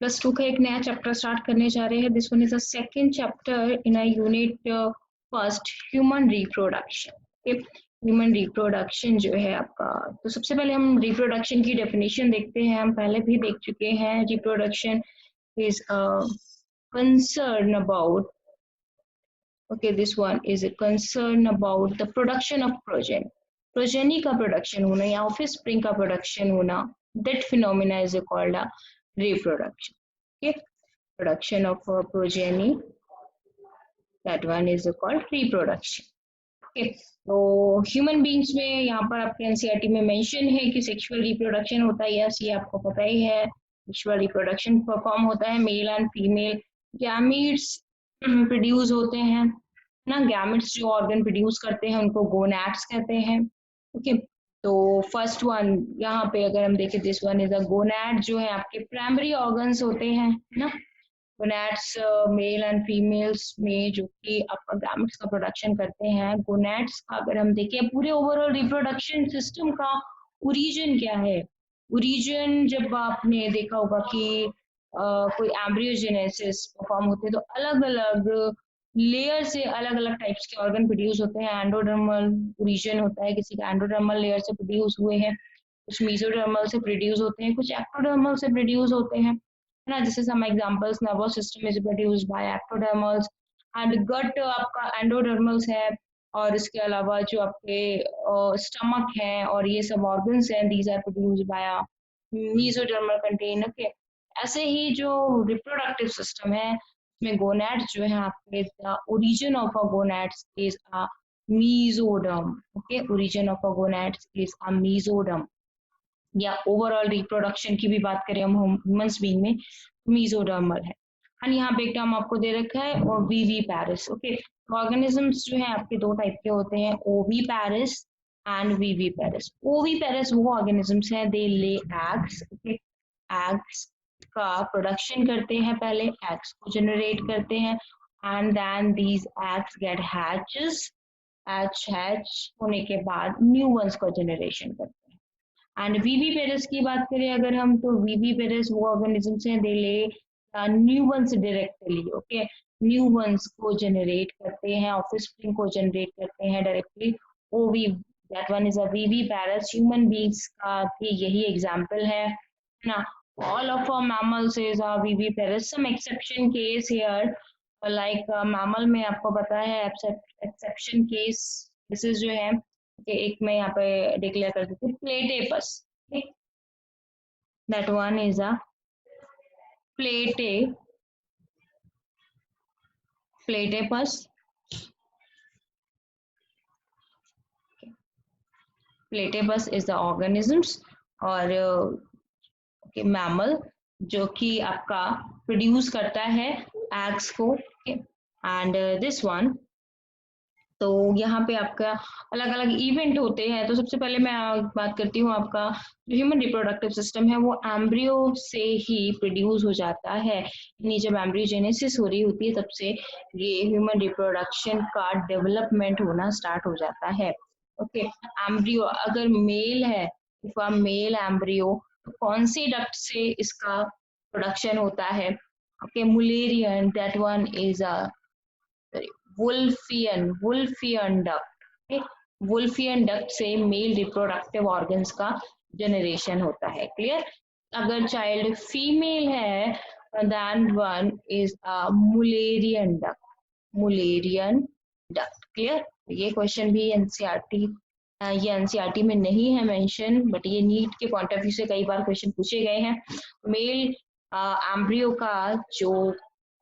Plus two का एक नया चैप्टर स्टार्ट करने जा रहे हैं. This one is a second chapter in a unit first, human reproduction. Okay, human reproduction जो है आपका, तो सबसे पहले हम रिप्रोडक्शन की डेफिनेशन देखते हैं. हम पहले भी देख चुके हैं. Reproduction is concern about, okay, this one is a concern about the production of progeny का प्रोडक्शन होना या ऑफस्प्रिंग का प्रोडक्शन होना. that phenomena is called a reproduction. Okay, production of progeny, that one is called reproduction. Okay, तो human beings में यहाँ पर आपके एनसीईआरटी में मेंशन है कि सेक्सुअल रिप्रोडक्शन होता है. यस, ये आपको पता ही है. सेक्सुअल रिप्रोडक्शन परफॉर्म होता है. Male and female gametes produce होते हैं ना. गैमेट्स जो ऑर्गन प्रोड्यूस करते हैं उनको गोनैड्स कहते हैं. ओके, तो फर्स्ट वन यहाँ पे अगर हम देखें, this one is a gonad, जो है आपके प्राइमरी ऑर्गन्स होते हैं ना. गोनैड्स मेल एंड फीमेल्स में जो कि आपका गैमेट्स का प्रोडक्शन करते हैं. गोनैड्स का अगर हम देखें पूरे ओवरऑल रिप्रोडक्शन सिस्टम का ओरिजिन क्या है. ओरिजिन जब आपने देखा होगा कि कोई एम्ब्रियोजेनेसिस परफॉर्म होते हैं तो अलग अलग लेयर से अलग अलग टाइप्स के ऑर्गन प्रोड्यूस होते हैं. एंडोडर्मल ओरिजिन होता है, किसी का एंडोडर्मल लेयर से प्रोड्यूस हुए हैं, कुछ मेसोडर्मल से प्रोड्यूस होते हैं, कुछ एक्टोडर्मल से प्रोड्यूस होते हैं ना. जैसे some examples, nervous system is produced by ectodermals and gut आपका एंडोडर्मल्स है. और इसके अलावा जो आपके स्टमक है और ये सब ऑर्गन्स हैं, these are produced by mesodermal content. Okay, ऐसे ही जो रिप्रोडक्टिव सिस्टम है में गोनैड्स जो है आपके, the origin of a gonads is a mesoderm. Okay, origin of a gonads is a mesoderm. या ओवरऑल रिप्रोडक्शन की भी बात करें हम ह्यूमंस बीइंग में, मेसोडर्मल है. एंड यहाँ पे एक टर्म आपको दे रखा है और वीवी पैरिस. ओके, ऑर्गेनिजम्स जो है आपके दो टाइप के होते हैं, oviparous and viviparous. Oviparous वो ऑर्गेनिजम्स हैं, they lay eggs. Okay, eggs का प्रोडक्शन करते हैं, पहले एग्स को जनरेट करते हैं and then these eggs get hatches. Hatch होने के बाद न्यू वंस का जनरेशन करते हैं. एंड वीवी पेरेस की बात करें अगर हम, तो वीवी पेरेस वो ऑर्गेनिजम्स हैं, they lay new ones directly. Okay, new ones को जनरेट करते हैं, ऑफस्प्रिंग को जनरेट करते हैं directly. Ovi, that one is a viviparous. Human beings का भी यही एग्जांपल है ना. all of our mammals is a viviparous. some exception case here, like mammal में आपको पता है एक्सेप्शन केस केसेस जो है, एक में यहाँ पे डिक्लेयर कर देते हैं, प्लेटेपस. दैट वन इज अ प्लेटे प्लेटेपस. प्लेटेपस इज द ऑर्गेनिजम्स. और मैमल जो कि आपका प्रोड्यूस करता है एग्स को. एंड दिस वन, तो यहाँ पे आपका अलग अलग इवेंट होते हैं. तो सबसे पहले मैं बात करती हूँ, आपका जो ह्यूमन रिप्रोडक्टिव सिस्टम है वो एम्ब्रियो से ही प्रोड्यूस हो जाता है. यानी जब एम्ब्रियोजेनेसिस हो रही होती है तब से ये ह्यूमन रिप्रोडक्शन का डेवलपमेंट होना स्टार्ट हो जाता है. ओके, एम्ब्रियो अगर मेल है, इफ अ मेल एम्ब्रियो, तो कौन सी डक्ट से इसका प्रोडक्शन होता है. Okay, Mullerian, that one is a Wolffian duct. Wolffian duct से मेल रिप्रोडक्टिव ऑर्गन्स का जनरेशन होता है. क्लियर. अगर चाइल्ड फीमेल है, then one is a Mullerian duct. Mullerian duct. Clear. ये क्वेश्चन भी एनसीईआरटी, ये एनसीईआरटी में नहीं है मेंशन, बट ये नीट के पॉइंट ऑफ व्यू से कई बार क्वेश्चन पूछे गए हैं. मेल एम्ब्रियो का जो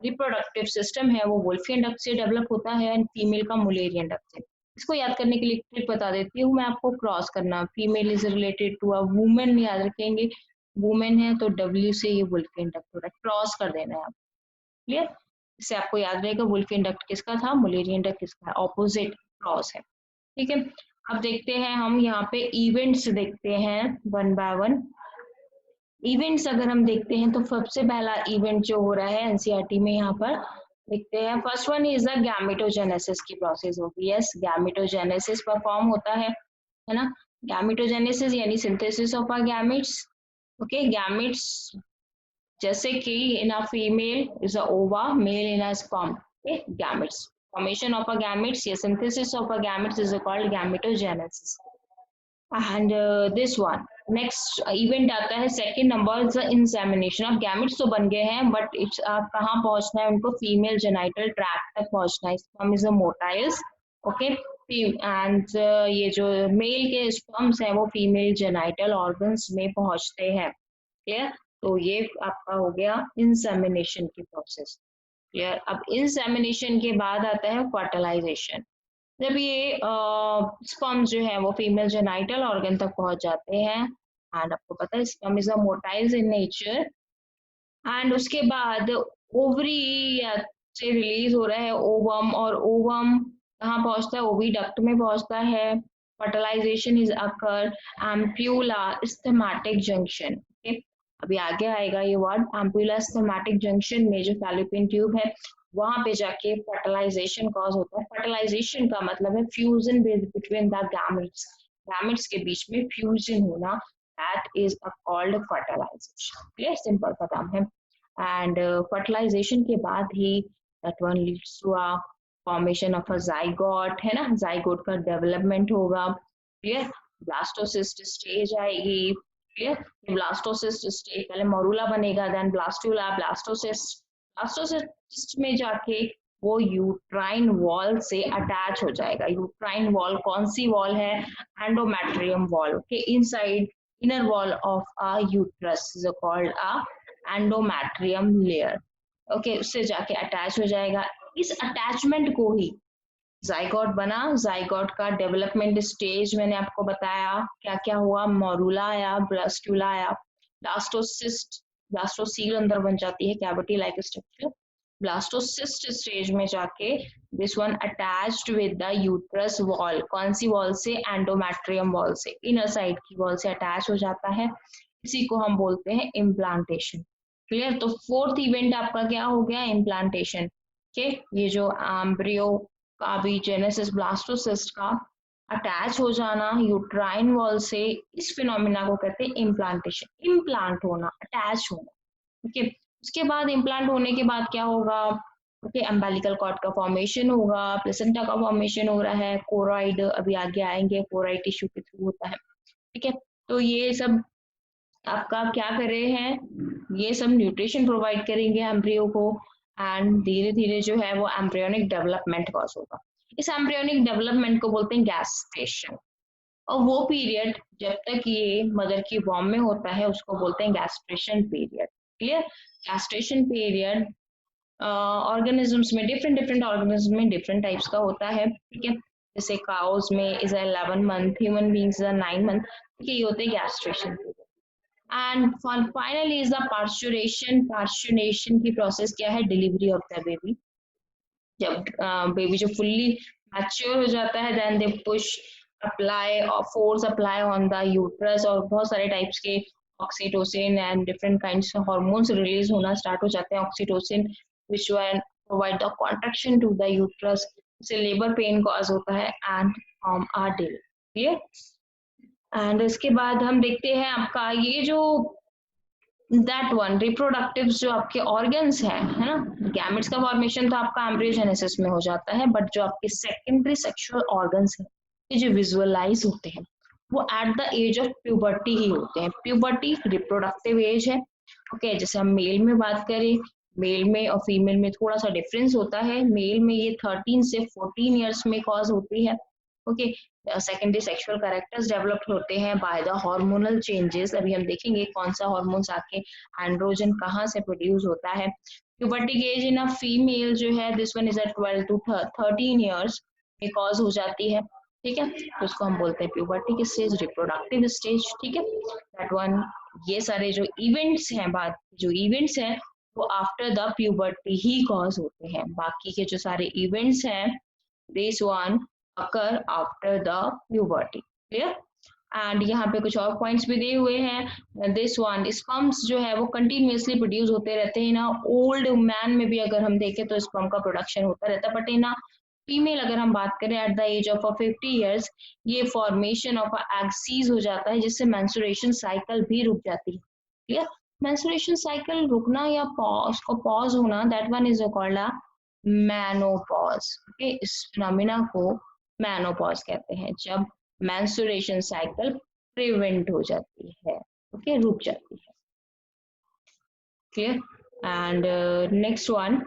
रिप्रोडक्टिव सिस्टम है वो वुल्फियन डक्ट से डेवलप होता है एंड फीमेल का मुलेरियन डक्ट से. इसको याद करने के लिए ट्रिक बता देती हूँ मैं आपको. क्रॉस करना, female is related to a women, याद रखेंगे. वुमेन है तो डब्ल्यू से ये वुल्फियन डक्ट होता है, क्रॉस कर देना है आप. क्लियर. इससे आपको याद रहेगा वुल्फियन डक्ट किसका था, मुलेरियन डक्ट किसका है, ऑपोजिट क्रॉस है. ठीक है, अब देखते हैं हम यहाँ पे इवेंट्स देखते हैं वन बाय वन. इवेंट्स अगर हम देखते हैं तो सबसे पहला इवेंट जो हो रहा है एनसीईआरटी में, यहाँ पर देखते हैं. First one is the gametogenesis की प्रोसेस होगी. यस, गैमेटोजेनेसिस परफॉर्म होता है ना. गैमेटोजेनेसिस यानी synthesis of a gametes. Okay, gametes जैसे कि in a female is a ova, male in a sperm, okay, gametes. Formation of a gametes, yeah, synthesis of a gametes is called gametogenesis. And this one next event आता है second number is the insemination. अब gametes तो बन गए हैं but it's कहाँ पहुंचना है उनको, female genital tract तक पहुंचना है. sperm is a motiles, okay, and ये जो male के sperms हैं वो female genital organs में पहुंचते हैं. क्लियर? तो ये आपका हो गया इंसेमिनेशन की प्रोसेस. क्लियर? अब इंसेमिनेशन के बाद आता है फर्टिलाइजेशन. जब ये स्पर्म जो है वो फीमेल जेनाइटल ऑर्गन तक पहुंच जाते हैं, एंड आपको पता है sperm is a motiles in nature, and उसके बाद ओवरी से रिलीज हो रहा है ओवम, और ओवम कहाँ पहुंचता है, ओविडक्ट में पहुंचता है. Fertilization is occur ampulla isthmic junction. Okay, अभी आगे आएगा ये वर्ड एम्प्यूला स्टेमेटिक जंक्शन में जो फैलोपियन ट्यूब है वहां पे जाके फर्टिलाइजेशन कॉज होता है. फर्टिलाइजेशन का मतलब है fusion between the gametes, gametes के बीच में फ्यूजन होना, that is called fertilization. Clear? Simple सा काम है. एंड फर्टिलाइजेशन के बाद ही that one leads to a formation of a zygote, है ना, जाइगोट का डेवलपमेंट होगा. क्लियर? ब्लास्टोसिस्ट स्टेज आएगी. क्लियर? ब्लास्टोसिस्ट स्टेज पहले मोरूला बनेगा, देन ब्लास्टुला, ब्लास्टोसिस्ट, ब्लास्टोसिस्ट में जाके वो यूट्राइन वॉल से अटैच हो जाएगा. यूट्राइन वॉल कौन सी वॉल है? Endometrium wall. Okay, inside inner wall of a uterus is called a endometrium layer. Okay, उससे जाके अटैच हो जाएगा. इस अटैचमेंट को ही जाइगोट बना. जाइगोट का डेवलपमेंट स्टेज मैंने आपको बताया क्या क्या हुआ, मोरूला आया, ब्लास्टुला आया, ब्लास्टोसिस्ट, ब्लास्टोसील अंदर बन जाती है, cavity like structure. Blastocyst stage में जाके this one attached with the uterus wall. कौन सी वॉल से? एंडोमेट्रियम वॉल से, इनर साइड की वॉल से अटैच हो जाता है. इसी को हम बोलते हैं इम्प्लांटेशन. क्लियर? तो फोर्थ इवेंट आपका क्या हो गया? इम्प्लांटेशन. के ये जो एम्ब्रियो का भी जेनेसिस ब्लास्टोसिस्ट का अटैच हो जाना यूट्राइन वॉल से, इस फिनोमिना को कहते हैं इम्प्लांटेशन. इम्प्लांट होना, अटैच होना. ओके, उसके बाद इम्प्लांट होने के बाद क्या होगा? ओके, अम्बिलिकल कॉर्ड का फॉर्मेशन होगा, प्लेसेंटा का फॉर्मेशन हो रहा है, कोरॉइड अभी आगे आएंगे, कोरॉइड टिश्यू के थ्रू होता है. ठीक है, तो ये सब आपका क्या कर रहे हैं, ये सब न्यूट्रिशन प्रोवाइड करेंगे एम्ब्रियो को, एंड धीरे धीरे जो है वो एम्ब्रियोनिक डेवलपमेंट कॉज होगा. इस एम्ब्रियोनिक डेवलपमेंट को बोलते हैं गैस्टेशन. और वो पीरियड जब तक ये मदर की वॉर्म में होता है उसको बोलते हैं gestation period. Clear? Gestation period organisms में, डिफरेंट डिफरेंट ऑर्गेनिज्म में डिफरेंट टाइप्स का होता है. ठीक है, जैसे काउस में is 11 month, human beings is 9 month. ठीक है, ये होते हैं gestation period. And finally is the parturition. Parturition की प्रोसेस क्या है? Delivery of the baby. जब बेबी जो फुल्ली मैच्योर हो जाता है, देन दे पुश अप्लाई और force apply on the uterus, और बहुत सारे टाइप्स के ऑक्सीटोसिन एंड डिफरेंट काइंड्स के हार्मोन्स रिलीज होना स्टार्ट हो जाते हैं. Oxytocin which one provide the contraction to the uterus, इससे लेबर पेन कॉज होता है and form are delivery. Clear? And इसके बाद हम देखते हैं आपका ये जो दैट वन रिप्रोडक्टिव जो आपके ऑर्गन्स हैं, है ना, गैमेट्स का फॉर्मेशन तो आपका एम्ब्रियोजेनेसिस में हो जाता है, बट जो आपके सेकेंडरी सेक्सुअल ऑर्गन्स हैं ये जो विजुअलाइज होते हैं वो at the age of puberty ही होते हैं. प्यूबर्टी रिप्रोडक्टिव एज है. ओके, जैसे हम मेल में बात करें, मेल में और फीमेल में थोड़ा सा डिफरेंस होता है. मेल में ये 13 से 14 ईयर्स में कॉज होती है. Okay, secondary sexual characters develop होते हैं बाय द हार्मोनल चेंजेस. अभी हम देखेंगे कौन सा हार्मोन्स आके एंड्रोजन कहाँ से प्रोड्यूस होता है. Puberty age in a female जो है this one is at 12 to 13 years में कॉज हो जाती है. ठीक है, तो उसको हम बोलते हैं प्यूबर्टी स्टेज, रिप्रोडक्टिव स्टेज. ठीक है, दैट वन. ये सारे जो इवेंट्स हैं, बात जो इवेंट्स हैं वो after the puberty he cause होते हैं. बाकी के जो सारे इवेंट्स हैं this one occur after the puberty. Clear? And यहाँ पे कुछ और पॉइंट्स भी दिए हुए हैं. दिस वन स्पर्म्स जो है वो कंटिन्यूअसली प्रोड्यूस होते रहते हैं ना. ओल्ड मैन में भी अगर हम देखें तो स्पर्म का प्रोडक्शन होता रहता है, बट इन फीमेल अगर हम बात करें at the age of 50 years ये फॉर्मेशन ऑफ एग सीज हो जाता है, जिससे मेंस्ट्रुएशन साइकिल भी रुक जाती है. क्लियर? मेंस्ट्रुएशन साइकिल रुकना या पॉज को पॉज होना, that one is called a menopause. Okay, इस फिनोमिना को मेनोपॉज कहते हैं, जब मेंस्ट्रुएशन साइकिल प्रिवेंट हो जाती है, ओके, रुक जाती है। क्लियर? एंड नेक्स्ट वन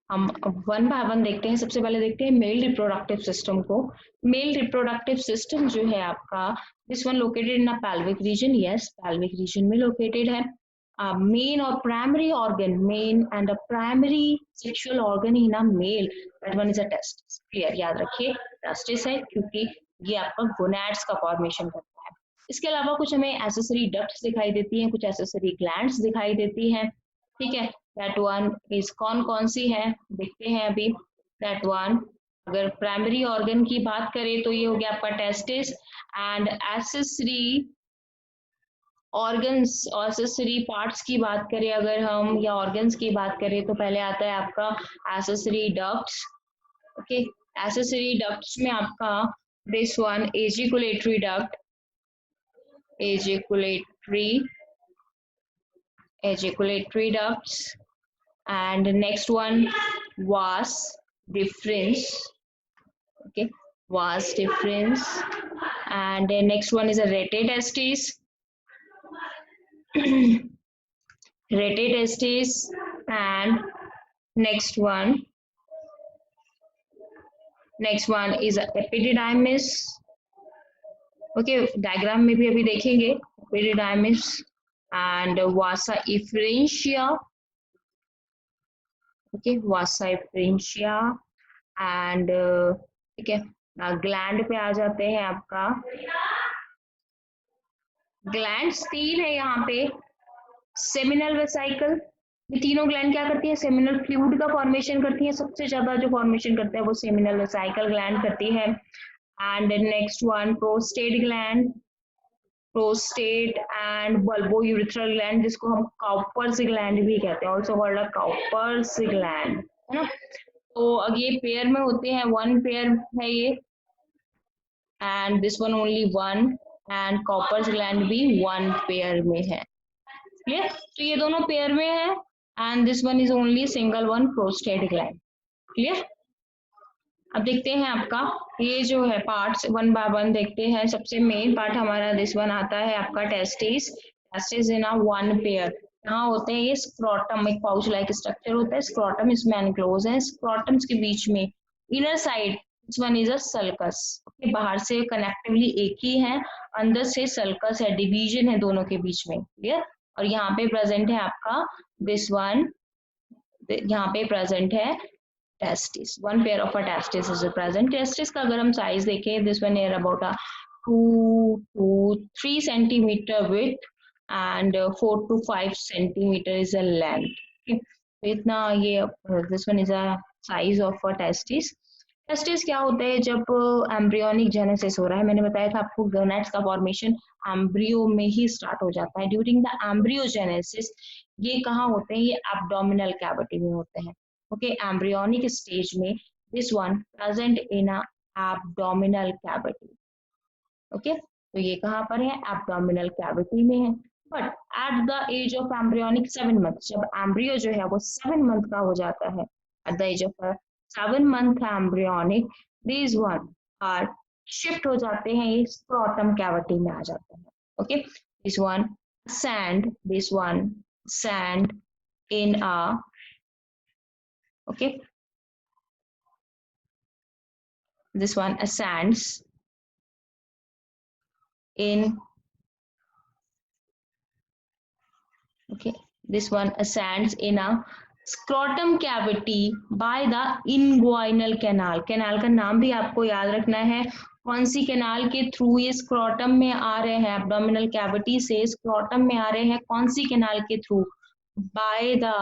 हम वन बाय वन देखते हैं। सबसे पहले देखते हैं मेल रिप्रोडक्टिव सिस्टम को। मेल रिप्रोडक्टिव सिस्टम जो है आपका, this one located in a pelvic region, yes pelvic region में लोकेटेड है। मेन और primary organ, main and a primary sexual organ in a male, that one is a testis. Clear? याद रखिए testis है क्योंकि ये आपका गोनैड्स का फॉर्मेशन करता है। इसके अलावा कुछ हमें एसेसरी डक्ट्स दिखाई देती हैं, कुछ एसेसरी ग्लैंड्स दिखाई देती हैं, ठीक है। दैट वन इज कौन कौन सी है देखते हैं अभी। दैट वन, अगर प्राइमरी ऑर्गन की बात करें तो ये हो गया आपका testis, and accessory organs, accessory parts की बात करें अगर हम, या ऑर्गन्स की बात करें, तो पहले आता है आपका accessory ducts. Okay, accessory ducts में आपका this one ejaculatory duct, ejaculatory ducts, and next one vas deferens. Okay, vas deferens, and next one is a rete testis. Rete testis, and next one is a epididymis. Okay, diagram में भी अभी देखेंगे epididymis and vasa efferentia. Okay, vasa efferentia, and ठीक है, gland पे आ जाते हैं आपका। ग्लैंड्स तीन है यहाँ पे, सेमिनल वेसाइकल, ये तीनों ग्लैंड क्या करती है, सेमिनल फ्लूइड का फॉर्मेशन करती है। सबसे ज्यादा जो फॉर्मेशन करता है वो सेमिनल वेसाइकल ग्लैंड करती है। And next one prostate gland, prostate and bulbo urethral gland, जिसको हम काउपर्स ग्लैंड भी कहते हैं, also called a Cowper's gland, है ना। तो अब ये पेयर में होते हैं, वन पेयर है ये, and this one only one, and Cowper's gland भी वन पेयर में है। क्लियर? तो ये दोनों पेयर में है, and this one is only single one, prostate gland. Clear? अब देखते हैं आपका ये जो है पार्ट्स वन बाय वन देखते हैं। सबसे मेन पार्ट हमारा दिस वन आता है आपका testis. Testis in a one pair, यहाँ होते हैं ये स्क्रोटम, एक पाउच लाइक स्ट्रक्चर होता है, स्क्रोटम इसमें एनक्लोज है। स्क्रोटम्स के बीच में inner side this one is a sulcus. Okay, बाहर से कनेक्टिवली एक ही है, अंदर से सल्कस है, डिवीजन है दोनों के बीच में। क्लियर? और यहाँ पे प्रेजेंट है आपका दिस वन, यहाँ पे प्रेजेंट है testis, one pair of a testis is present। testis का अगर हम साइज देखें, this one is about a 2 to 3 centimeter width and 4 to 5 centimeter is a length। okay? तो इतना ये this one is a size of a testis। Testis क्या होता है, जब एम्ब्रियोनिक जेनेसिस हो रहा है, मैंने बताया था आपको गोनैड्स का फॉर्मेशन एम्ब्रियो में ही स्टार्ट हो जाता है। ड्यूरिंग द एम्ब्रियोजेनेसिस ये कहाँ होते हैं, ये एब्डोमिनल कैविटी में होते हैं। ओके, एम्ब्रियोनिक स्टेज में this one present in a abdominal cavity. Okay, तो ये कहाँ पर है, एब्डोमिनल कैविटी में है। But at the age of embryonic 7 month, जब एम्ब्रियो जो है वो 7 मंथ का हो जाता है, at the age of 7 month embryonic, these one are shift हो जाते हैं, ये स्क्रोटम कैविटी में आ जाते हैं। Okay, this one sand in a, okay, this one ascends in, okay, this one ascends in a scrotum cavity by the inguinal canal। Canal का नाम भी आपको याद रखना है, कौन सी कैनाल के थ्रू ये स्क्रोटम में आ रहे हैं, एब्डोमिनल कैविटी से स्क्रोटम में आ रहे हैं, कौन सी कैनाल के through, by the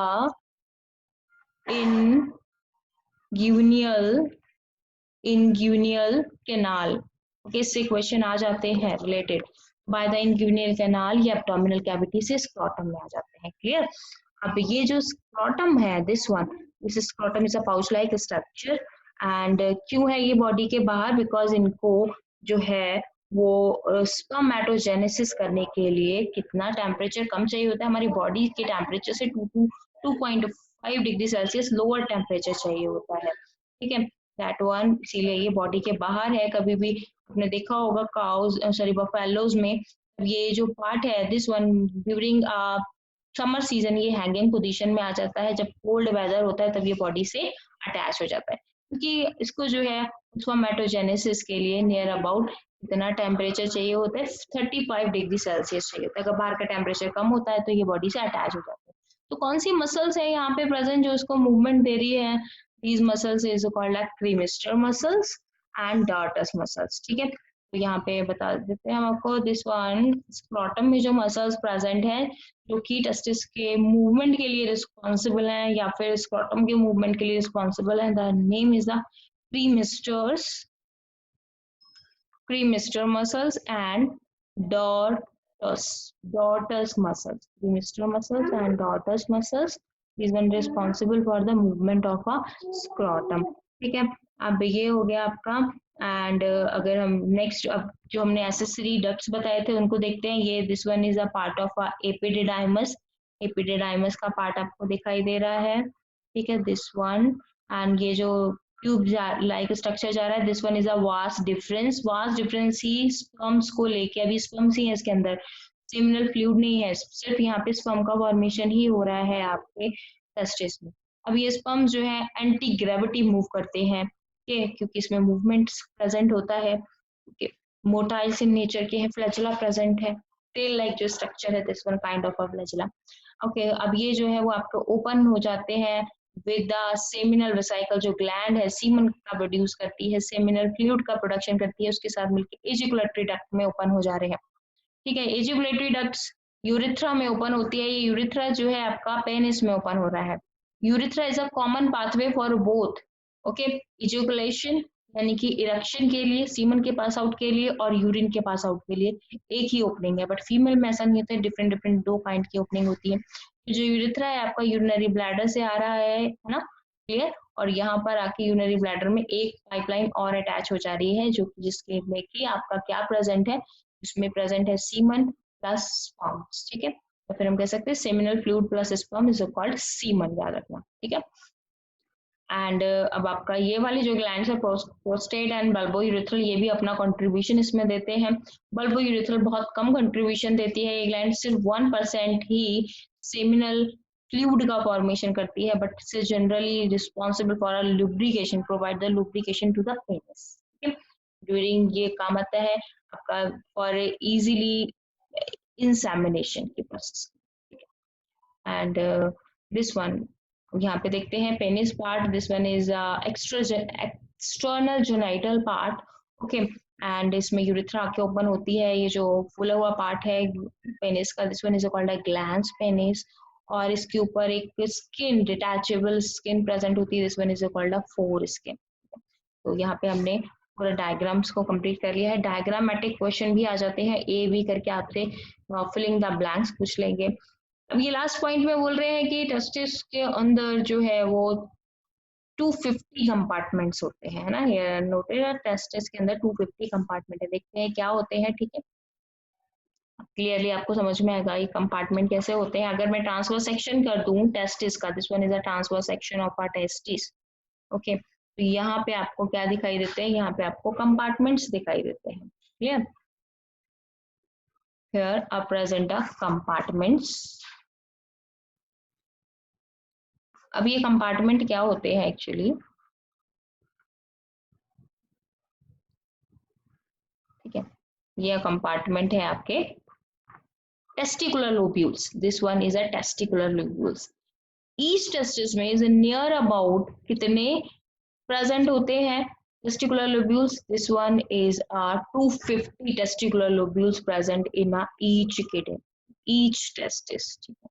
inguinal canal। Okay, इससे क्वेश्चन आ जाते हैं रिलेटेड, बाय द इंग्यूनियल कैनाल या एब्डोमिनल कैविटी से स्क्रोटम में आ जाते हैं। क्लियर? अब ये जो स्क्रोटम है, this scrotum is a pouch like structure, and क्यों है ये बॉडी के बाहर, बिकॉज इनको जो है वो स्पर्मेटोजेनेसिस करने के लिए कितना टेम्परेचर कम चाहिए होता है, हमारी बॉडी के टेम्परेचर से 2.5 डिग्री सेल्सियस लोअर टेम्परेचर चाहिए होता है, ठीक है। दैट वन, इसीलिए ये बॉडी के बाहर है। कभी भी आपने देखा होगा काउज सॉरी बफेलोज में ये जो पार्ट है this one during summer season ये हैंगिंग पोजीशन में आ जाता है, जब कोल्ड वेदर होता है तब ये बॉडी से अटैच हो जाता है, क्योंकि इसको जो है स्पर्मेटोजेनेसिस के लिए नियर अबाउट इतना टेम्परेचर चाहिए होता है, 35 डिग्री सेल्सियस चाहिए होता है। अगर बाहर का टेम्परेचर कम होता है तो ये बॉडी से अटैच हो जाता है। तो कौन सी मसल्स है यहाँ पे प्रेजेंट जो इसको मूवमेंट दे रही है, these muscles is called like cremaster muscles and dartus muscles, ठीक है। तो यहाँ पे बता देते हैं हम आपको, दिस वन स्क्रोटम में जो मसल्स प्रेजेंट है जो कि टेस्टिस के मूवमेंट के लिए रिस्पॉन्सिबल है या फिर स्क्रोटम के मूवमेंट के लिए रिस्पॉन्सिबल है, the name is the cremaster muscles and dartus muscles, cremaster muscles and dartus muscles is one responsible for the movement of a scrotum, ठीक है। अब ये हो गया आपका। एंड अगर हम नेक्स्ट अब जो हमने एसेसरी डक्ट्स बताए थे उनको देखते हैं। ये this one is a part of a epididymis, epididymis का पार्ट आपको दिखाई दे रहा है, ठीक है, दिस वन। एंड ये जो ट्यूब लाइक स्ट्रक्चर जा रहा है, this one is a vas difference he sperms को लेके, अभी स्पर्म्स ही है इसके अंदर, सेमिनल फ्लूइड नहीं है, सिर्फ यहाँ पे स्पर्म का फॉर्मेशन ही हो रहा है आपके टेस्टिस में। अब ये स्पर्म जो है एंटी ग्रेविटी मूव करते हैं, क्योंकि इसमें मूवमेंट प्रेजेंट होता है, मोटाइल्स इन नेचर के हैं, फ्लैचुला प्रेजेंट है, टेल लाइक जो स्ट्रक्चर है this one kind of a flagella, okay. अब ये जो है वो आपको ओपन हो जाते हैं विद द सेमिनल वेसिकल, जो ग्लैंड है सीमन का प्रोड्यूस करती है, सेमिनल फ्लूइड का प्रोडक्शन करती है, उसके साथ मिलकर एजिकुलेटरी डक्ट में ओपन हो जा रहे हैं, ठीक है। एजिकुलेटरी डक्ट्स यूरिथ्रा में ओपन होती है, ये यूरिथ्रा जो है आपका पेनिस में ओपन हो रहा है। Urethra is a common pathway for both, okay, ejaculation यानी कि इरेक्शन के लिए, सीमन के पास आउट के लिए और यूरिन के पास आउट के लिए एक ही ओपनिंग है, बट फीमेल में ऐसा नहीं होता है, डिफरेंट डिफरेंट दो काइंड की ओपनिंग होती है। जो यूरिथ्रा है आपका यूरिनरी ब्लैडर से आ रहा है ना, क्लियर, और यहाँ पर आके यूरिनरी ब्लैडर में एक पाइपलाइन और अटैच हो जा रही है, जो जिसके में कि आपका क्या प्रेजेंट है, इसमें प्रेजेंट है सीमन प्लस स्पर्म्स, ठीक है। तो फिर हम कह सकते हैं seminal fluid plus sperm is called semen, याद रखना, ठीक है। एंड अब आपका ये वाली जो ग्लैंड्स है प्रोस्टेट एंड बल्बोयूरेथ्रल, ये भी अपना कंट्रीब्यूशन इसमें देते हैं। बल्बोयूरेथ्रल बहुत कम कंट्रीब्यूशन देती है, ये ग्लैंड सिर्फ 1% ही सेमिनल फ्लूइड का फॉर्मेशन करती है, but it's generally responsible for lubrication, provide the lubrication to the penis, ठीक है। ड्यूरिंग ये काम आता है आपका फॉर इजीली इंसेमिनेशन की प्रोसेस, एंड दिस वन यहाँ पे देखते हैं penis part, this one is external genital part, okay. And इसमें यूरिथ्रा आके ओपन होती है, ये जो फूला हुआ पार्ट है पेनिस का, this one is called a glans penis, और इसके ऊपर एक स्किन, डिटैचेबल स्किन प्रेजेंट होती है, this one is called a four skin. तो यहाँ पे हमने पूरा डायग्राम्स को कंप्लीट कर लिया है। डायग्रामेटिक क्वेश्चन भी आ जाते हैं, ए बी करके आपसे फिलिंग द ब्लैंक्स पूछ लेंगे। अब ये लास्ट पॉइंट में बोल रहे हैं कि टेस्टिस के अंदर जो है वो 250 कंपार्टमेंट्स होते हैं ना, ये नोटेड, टेस्टिस के अंदर 250 कंपार्टमेंट है, देखते हैं क्या होते हैं, ठीक है। क्लियरली आपको समझ में आएगा ये कंपार्टमेंट कैसे होते हैं। अगर मैं ट्रांसफर सेक्शन कर दूं टेस्टिस का, this one is a transfer section of a testis, okay. तो यहाँ पे आपको क्या दिखाई देते हैं, यहाँ पे आपको कंपार्टमेंट्स दिखाई देते हैं, clear. Here are present the compartments. अब ये कंपार्टमेंट क्या होते हैं एक्चुअली, ठीक है, ये कंपार्टमेंट है आपके testicular lobules, this one is a testicular lobules. Each testis में इज नियर अबाउट कितने प्रेजेंट होते हैं testicular lobules, this one is 250 testicular lobules present in each kidney, each testis, ठीक है।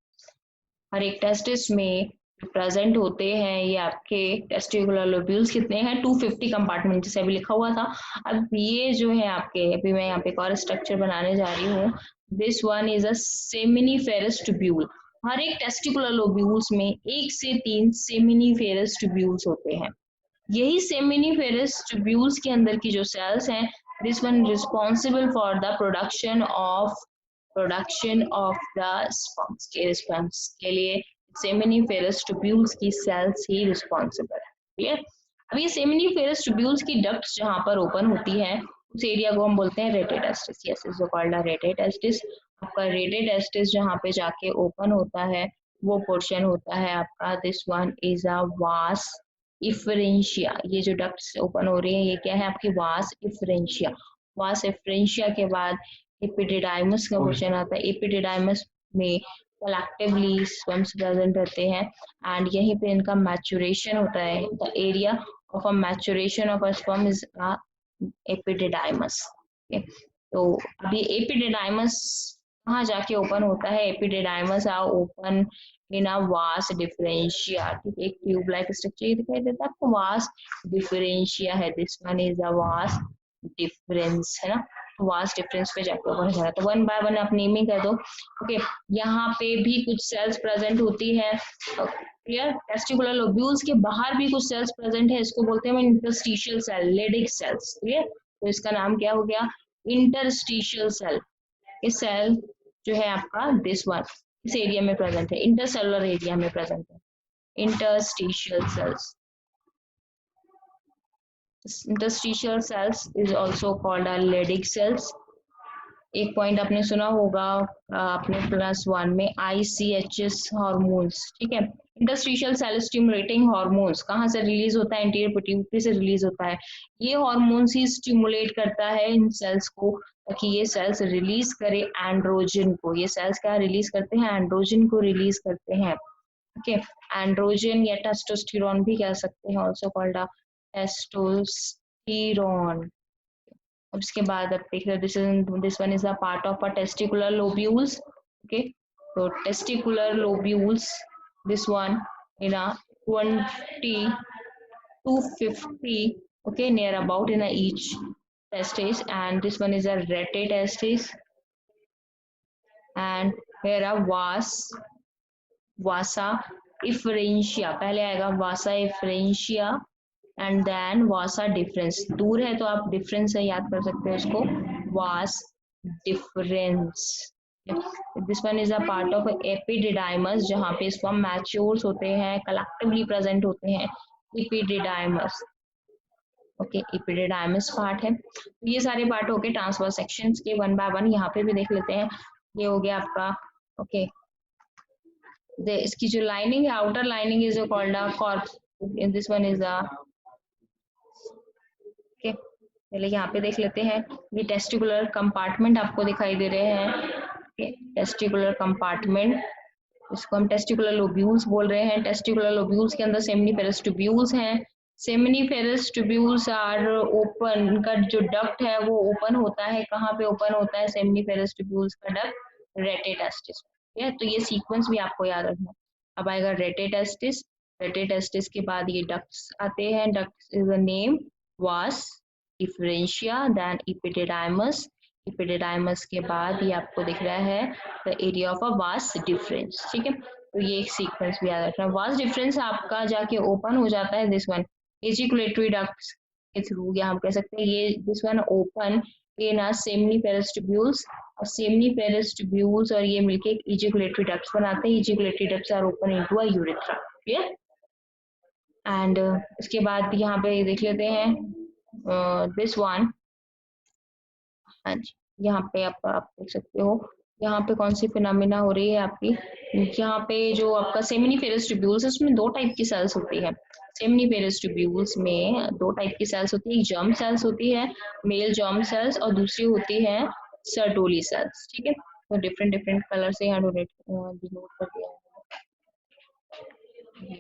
हर एक टेस्टिस में प्रेजेंट होते हैं ये आपके टेस्टिकुलर लोब्यूल्स कितने हैं, 250 कंपार्टमेंट, जैसे अभी लिखा हुआ था। अब ये जो है आपके, अभी मैं यहाँ पे एक और स्ट्रक्चर बनाने जा रही हूँ, this one is a seminiferous tubule. हर एक टेस्टिकुलर लोब्यूल्स में 1 से 3 सेमिनिफेरस ट्यूब्यूल्स होते हैं। यही सेमिनिफेरस ट्यूब्यूल्स के अंदर की जो सेल्स हैं This one responsible for the production of the sperms के लिए सेमिनिफेरस ट्यूब्यूल्स की सेल्स ही रिस्पॉन्सिबल है। क्लियर? अब ये सेमिनिफेरस ट्यूब्यूल्स की डक्ट्स जहाँ पर ओपन होती है उस एरिया को हम बोलते हैं rete testis. Yes, is called rete testis. आपका रेटेटेस्टिस जहाँ पे जाके ओपन होता है वो पोर्शन होता है आपका, दिस वन इज अ वास इफरेंशिया। ये जो डक्ट्स ओपन हो रही है ये क्या है आपकी वास इफरेंशिया। वास इफरेंशिया के बाद एपिडिडाइमस का पोर्शन आता है। एपिडिडाइमस में कलेक्टिवली स्पर्म्स प्रेजेंट रहते हैं एंड यहीं पे इनका मैचुरेशन होता है। The area of a maturation of a sperm is a epididymis. तो अभी एपिडिडाइमस कहाँ जाके ओपन होता है? Epididymis are open in a vas differentia. ठीक है, एक ट्यूब लाइक स्ट्रक्चर दिखाई देता है आपको, वास डिफरेंशिया है। This one is a vas difference, है ना, वास डिफरेंस पे जाके ओपन हो जाएगा। तो वन बाय वन आप नेमिंग कर दो। ओके, यहाँ पे भी कुछ सेल्स प्रेजेंट होती है। क्लियर? टेस्टिकुलर लोब्यूल्स के बाहर भी कुछ सेल्स प्रेजेंट है, इसको बोलते हैं interstitial cell, Leydig cells. Clear? तो इसका नाम क्या हो गया? Interstitial cell. इस सेल जो है आपका दिस वन इस एरिया में प्रेजेंट है, इंटरसेलुलर एरिया में प्रेजेंट है, interstitial cells. Interstitial cells is also called a Leydig cells। एक पॉइंट आपने सुना होगा आपने +1 में ICHS हार्मोन्स। ठीक है, इंटरस्टिशियल सेल स्टिमुलेटिंग हार्मोन्स कहाँ से रिलीज होता है? एंटीरियर पिट्यूटरी से रिलीज होता है। ये हार्मोन्स ही स्टिमुलेट करता है इन सेल्स को ताकि ये सेल्स रिलीज करे एंड्रोजन को। ये सेल्स क्या रिलीज करते हैं? एंड्रोजन को रिलीज करते हैं। ओके, एंड्रोजन या टेस्टोस्टेरोन भी कह सकते हैं, ऑल्सो कॉल्ड अ टेस्टोस्टेरोन। अब इसके बाद अब देख रहे this one is a part of a testicular lobules. Okay, तो testicular lobules this one in a 20 to 50, okay, near about in a each testis, and this one is a rete testis, and here a vasa efferentia। पहले आएगा vasa efferentia and then vasa deferens. दूर है तो आप difference से याद कर सकते हो इसको, vas deferens. This one is a part of epididymis जहाँ पे स्पर्म मैच्योर्स होते हैं, कलेक्टिवली प्रेजेंट होते हैं, एपिडिडाइमस। ओके, एपिडिडाइमस पार्ट है। तो ये सारे पार्ट हो गए ट्रांसवर्स सेक्शंस के, वन बाय वन यहाँ पे भी देख लेते हैं। ये हो गया आपका ओके, इसकी जो लाइनिंग है outer lining is called a Corp, this one is a okay. पहले यहाँ पे देख लेते हैं, ये टेस्टिकुलर कंपार्टमेंट आपको दिखाई दे रहे हैं। टेस्टिकुलर कंपार्टमेंट, इसको हम टेस्टिकुलर लोब्यूल्स बोल रहे हैं। टेस्टिकुलर लोब्यूल्स के अंदर सेमिनिफेरस ट्यूब्यूल्स हैं। सेमिनिफेरस ट्यूब्यूल्स आर ओपन, इनका जो डक्ट है वो ओपन होता है। कहाँ पे ओपन होता है सेमिनिफेरस ट्यूब्यूल्स का डक्ट? रेटेटेस्टिस। ठीक है, तो ये सीक्वेंस भी आपको याद रखना। अब आएगा रेटेटेस्टिस। रेटेटेस्टिस के बाद ये डक्ट्स आते हैं। डक्ट्स इज द नेम वास डिफरेंशिया, देन एपिडिडाइमस। एपिडिडाइमस के बाद ये आपको दिख रहा है the area of a vas deferens. ठीक है, तो ये एक सीक्वेंस भी याद रखना। वास डिफरेंस आपका जाके ओपन हो जाता है दिस वन एजिकुलेटरी डक्ट्स के थ्रू, या हम कह सकते हैं ये this one open in a seminiferous tubules, और सेमिनिफेरस ट्यूब्यूल्स और ये मिलके एजिकुलेटरी डक्ट्स बनाते हैं। Ejaculatory ducts are open into a urethra. Clear? And इसके बाद यहाँ पे देख लेते हैं दिस वन। हाँ जी, यहाँ पे आप देख सकते हो यहाँ पे कौन सी फिनोमिना हो रही है आपकी। यहाँ पे जो आपका सेमिनिफेरस ट्यूब्यूल्स है उसमें दो टाइप की सेल्स होती है। सेमिनिफेरस ट्यूब्यूल्स में दो टाइप की सेल्स होती है, एक जर्म सेल्स होती है, मेल जर्म सेल्स, और दूसरी होती है सर्टोली सेल्स। ठीक है, तो डिफरेंट डिफरेंट कलर से यहाँ डिनोट कर दिया है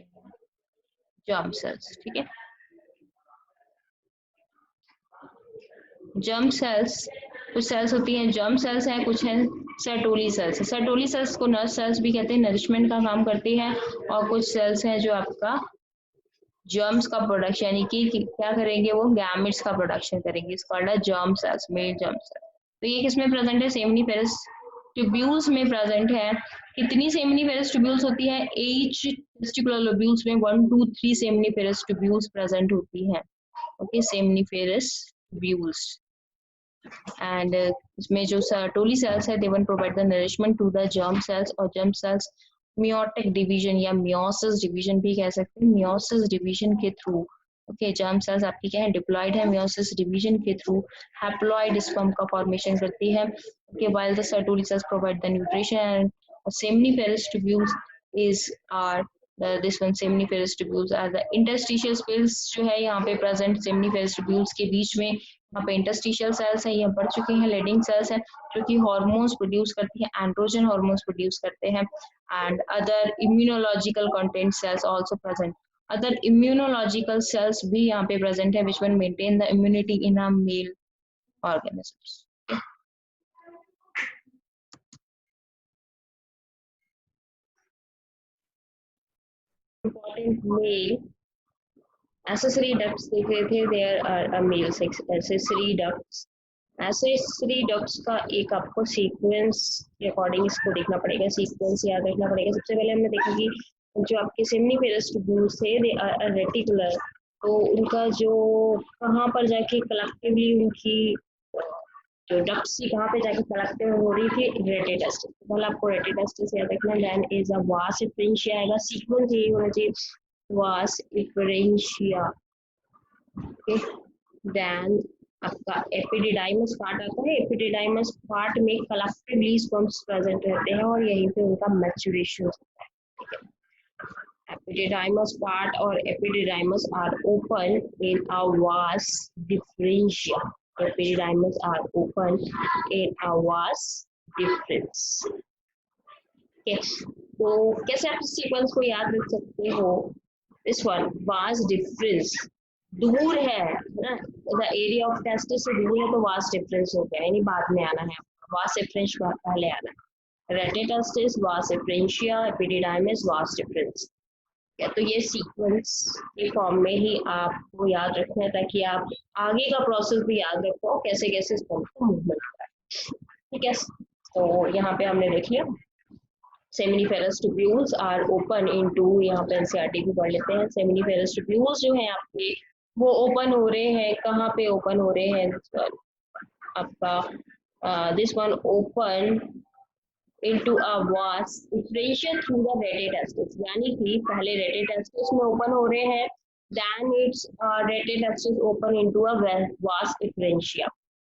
जर्म सेल्स। ठीक है, जर्म सेल्स कुछ सेल्स होती हैं जर्म सेल्स हैं, कुछ हैं सर्टोली सेल्स। सर्टोली सेल्स को नर्व सेल्स भी कहते हैं, नरिशमेंट का काम करती है। और कुछ सेल्स हैं जो आपका जर्म्स का प्रोडक्शन यानी कि क्या करेंगे, वो गैमेट्स का प्रोडक्शन करेंगे। इसको कॉल्ड है germ cells, male germ cells. तो ये किसमें प्रेजेंट है? सेमिनिफेरस ट्यूब्यूल्स में प्रेजेंट है। कितनी सेमिनिफेरस ट्यूब्यूल्स होती है? एच टेस्टिकुलर लोब्यूल्स में 1 to 3 सेमिनिफेरस ट्यूब्यूल्स प्रेजेंट होती हैं। Okay, seminiferous tubules. एंड इसमें जो सर्टोली सेल्स है, they one provide the nourishment to the germ cells, और जर्म सेल्स मियोटिक डिवीजन या मियोसिस डिवीजन भी कह सकते हैं, मियोसिस डिवीजन के थ्रू, ओके, जर्म सेल्स आपकी क्या है, डिप्लॉयड है, मियोसिस डिवीजन के थ्रू हैप्लॉइड स्पर्म का फॉर्मेशन करती है, okay, while the Sertoli cells provide the nutrition and seminiferous tubules is are this one, seminiferous tubules are the interstitial space जो है यहाँ पे प्रेजेंट सेमिनिफेरस ट्यूब्यूल्स के बीच में, यहाँ पे इंटरस्टिशियल सेल्स है, ये बढ़ चुके हैं, लेडिंग सेल्स है जो कि हार्मोन्स प्रोड्यूस करती है, एंड्रोजन हार्मोन्स प्रोड्यूस करते हैं, and other immunological content cells also present, other immunological cells भी यहाँ पे प्रेजेंट है, which one maintain the immunity in a male organisms. Important male accessory ducts देख रहे थे, there are a male accessory ducts, accessory ducts का एक आपको सीक्वेंस के अकॉर्डिंग इसको देखना पड़ेगा, सीक्वेंस याद रखना पड़ेगा। सबसे पहले हमने देखा कि जो आपके सेमिनिफेरस ट्यूब्यूल्स थे, दे आर रेटिकुलर, तो उनका जो कहाँ पर जाके कलेक्टिवली उनकी जो डक्ट्स थी कहाँ पे जाके कलेक्टिव हो रही थी, रेटिटेस्टिस, पहले आपको रेटिटेस्टिस याद रखना, देन इज अ वास इफरेंशिया आएगा, सीक्वेंस यही होना चाहिए, वास इफरेंशिया, ओके, देन आपका एपिडिडाइमस पार्ट आता है, एपिडिडाइमस पार्ट में कलेक्टिवली स्पर्म्स प्रेजेंट रहते हैं और यहीं पे उनका मैच्योरेशन होता है, ठीक है। एपिडिडाइमस पार्ट और epididymis are open in a vas deferentia, epididymis are open in a vas deferens, ठीक है। तो कैसे आप इस सीक्वेंस को याद रख सकते हो, दिस वन वास डिफरेंस दूर है ना, द एरिया ऑफ टेस्टिस से दूर है तो वास डिफरेंस हो गया, यानी बाद में आना है, वास डिफरेंस पहले आना है, रेटिटेस्टिस, वास डिफरेंशिया, एपिडिडाइमस, वास डिफरेंस, तो ये सीक्वेंस के फॉर्म में ही आपको याद रखना है ताकि आप आगे का प्रोसेस भी याद रखो कैसे कैसे स्पर्म का मूवमेंट होता है, ठीक है। तो यहाँ पे हमने देख लिया seminiferous tubules are open into, यहाँ पे एनसीईआरटी भी पढ़ लेते हैं, सेमिनिफेरस ट्यूब्यूल्स जो हैं आपके वो ओपन हो रहे हैं, कहाँ पे ओपन हो रहे हैं आपका, this one open into a vas differential through the rete testis, यानी कि पहले रेटिटेस्टिस में ओपन हो रहे हैं, then its rete testis open into a vas differentia,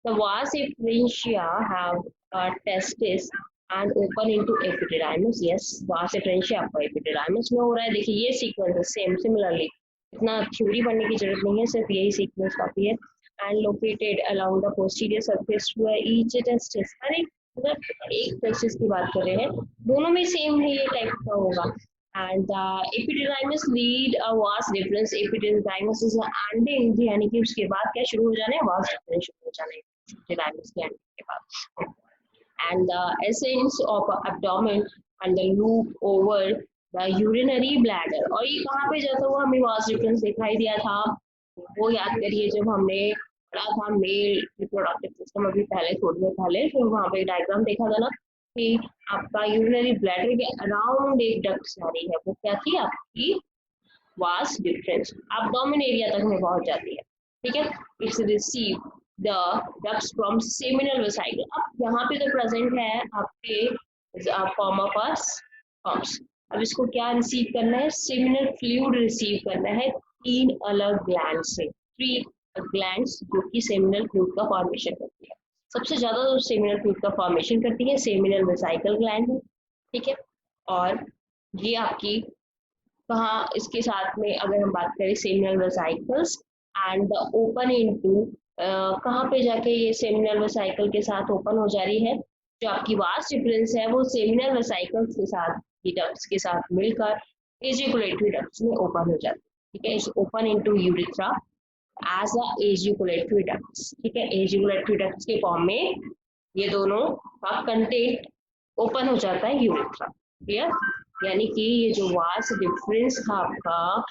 the vas differentia have testis and open into epididymis, yes, vas differentia आपका epididymis में हो रहा है, देखिए ये सीक्वेंस है सेम, सिमिलरली इतना थ्योरी पढ़ने की जरूरत नहीं है, सिर्फ यही सीक्वेंस काफी है, and located along the posterior surface to each testis, हर एक टेस्टिस की बात कर रहे हैं, दोनों में सेम ही ये टाइप का होगा, and epididymis lead a vast difference, epididymis is ending, यानी कि उसके बाद क्या शुरू हो जाना है, वास्ट डिफरेंस शुरू हो जाना है एपिडिडाइमस के एंडिंग के बाद, and the essence of abdomen and the loop over the urinary bladder, और ये कहाँ पे जाता हुआ हमें वास्ट डिफरेंस दिखाई दिया था, वो याद करिए जब हमने पढ़ा था मेल रिप्रोडक्टिव सिस्टम, अभी पहले थोड़ी देर पहले, तो वहाँ पे डायग्राम देखा था ना कि आपका यूरिनरी ब्लैडर के अराउंड एक डक्ट जा रही है, वो क्या थी आपकी वास डिफरेंस, एब्डोमेन एरिया तक में पहुंच जाती है, ठीक है, it's receive the ducts from seminal vesicle, अब यहाँ पे तो प्रेजेंट है आपके फॉर्म ऑफ स्पर्म्स, अब इसको क्या रिसीव करना है, सेमिनल फ्लूइड रिसीव करना है तीन अलग ग्लैंड से, थ्री ग्लैंड्स जो कि सेमिनल फ्लूइड का फॉर्मेशन करती है, सबसे ज्यादा जो सेमिनल फ्लूइड का फॉर्मेशन करती है सेमिनल वेसिकल ग्लैंड है, ठीक है, और ये आपकी कहाँ इसके साथ में अगर हम बात करें seminal vesicles and open into, कहाँ पे जाके ये सेमिनल वेसिकल के साथ ओपन हो जा रही है, जो आपकी वास्ट डिफरेंस है वो सेमिनल वेसिकल्स के साथ डक्ट्स के साथ मिलकर एजिकुलेटरी डक्ट्स में ओपन हो जाती है, ठीक है, it's open into urethra as a ejaculatory ducts, ठीक है, एजिकुलेटरी डक्ट्स के फॉर्म में ये दोनों का कंटेंट ओपन हो जाता है यूरेथ्रा, क्लियर, यानी कि ये जो वास डिफरेंस था आपका,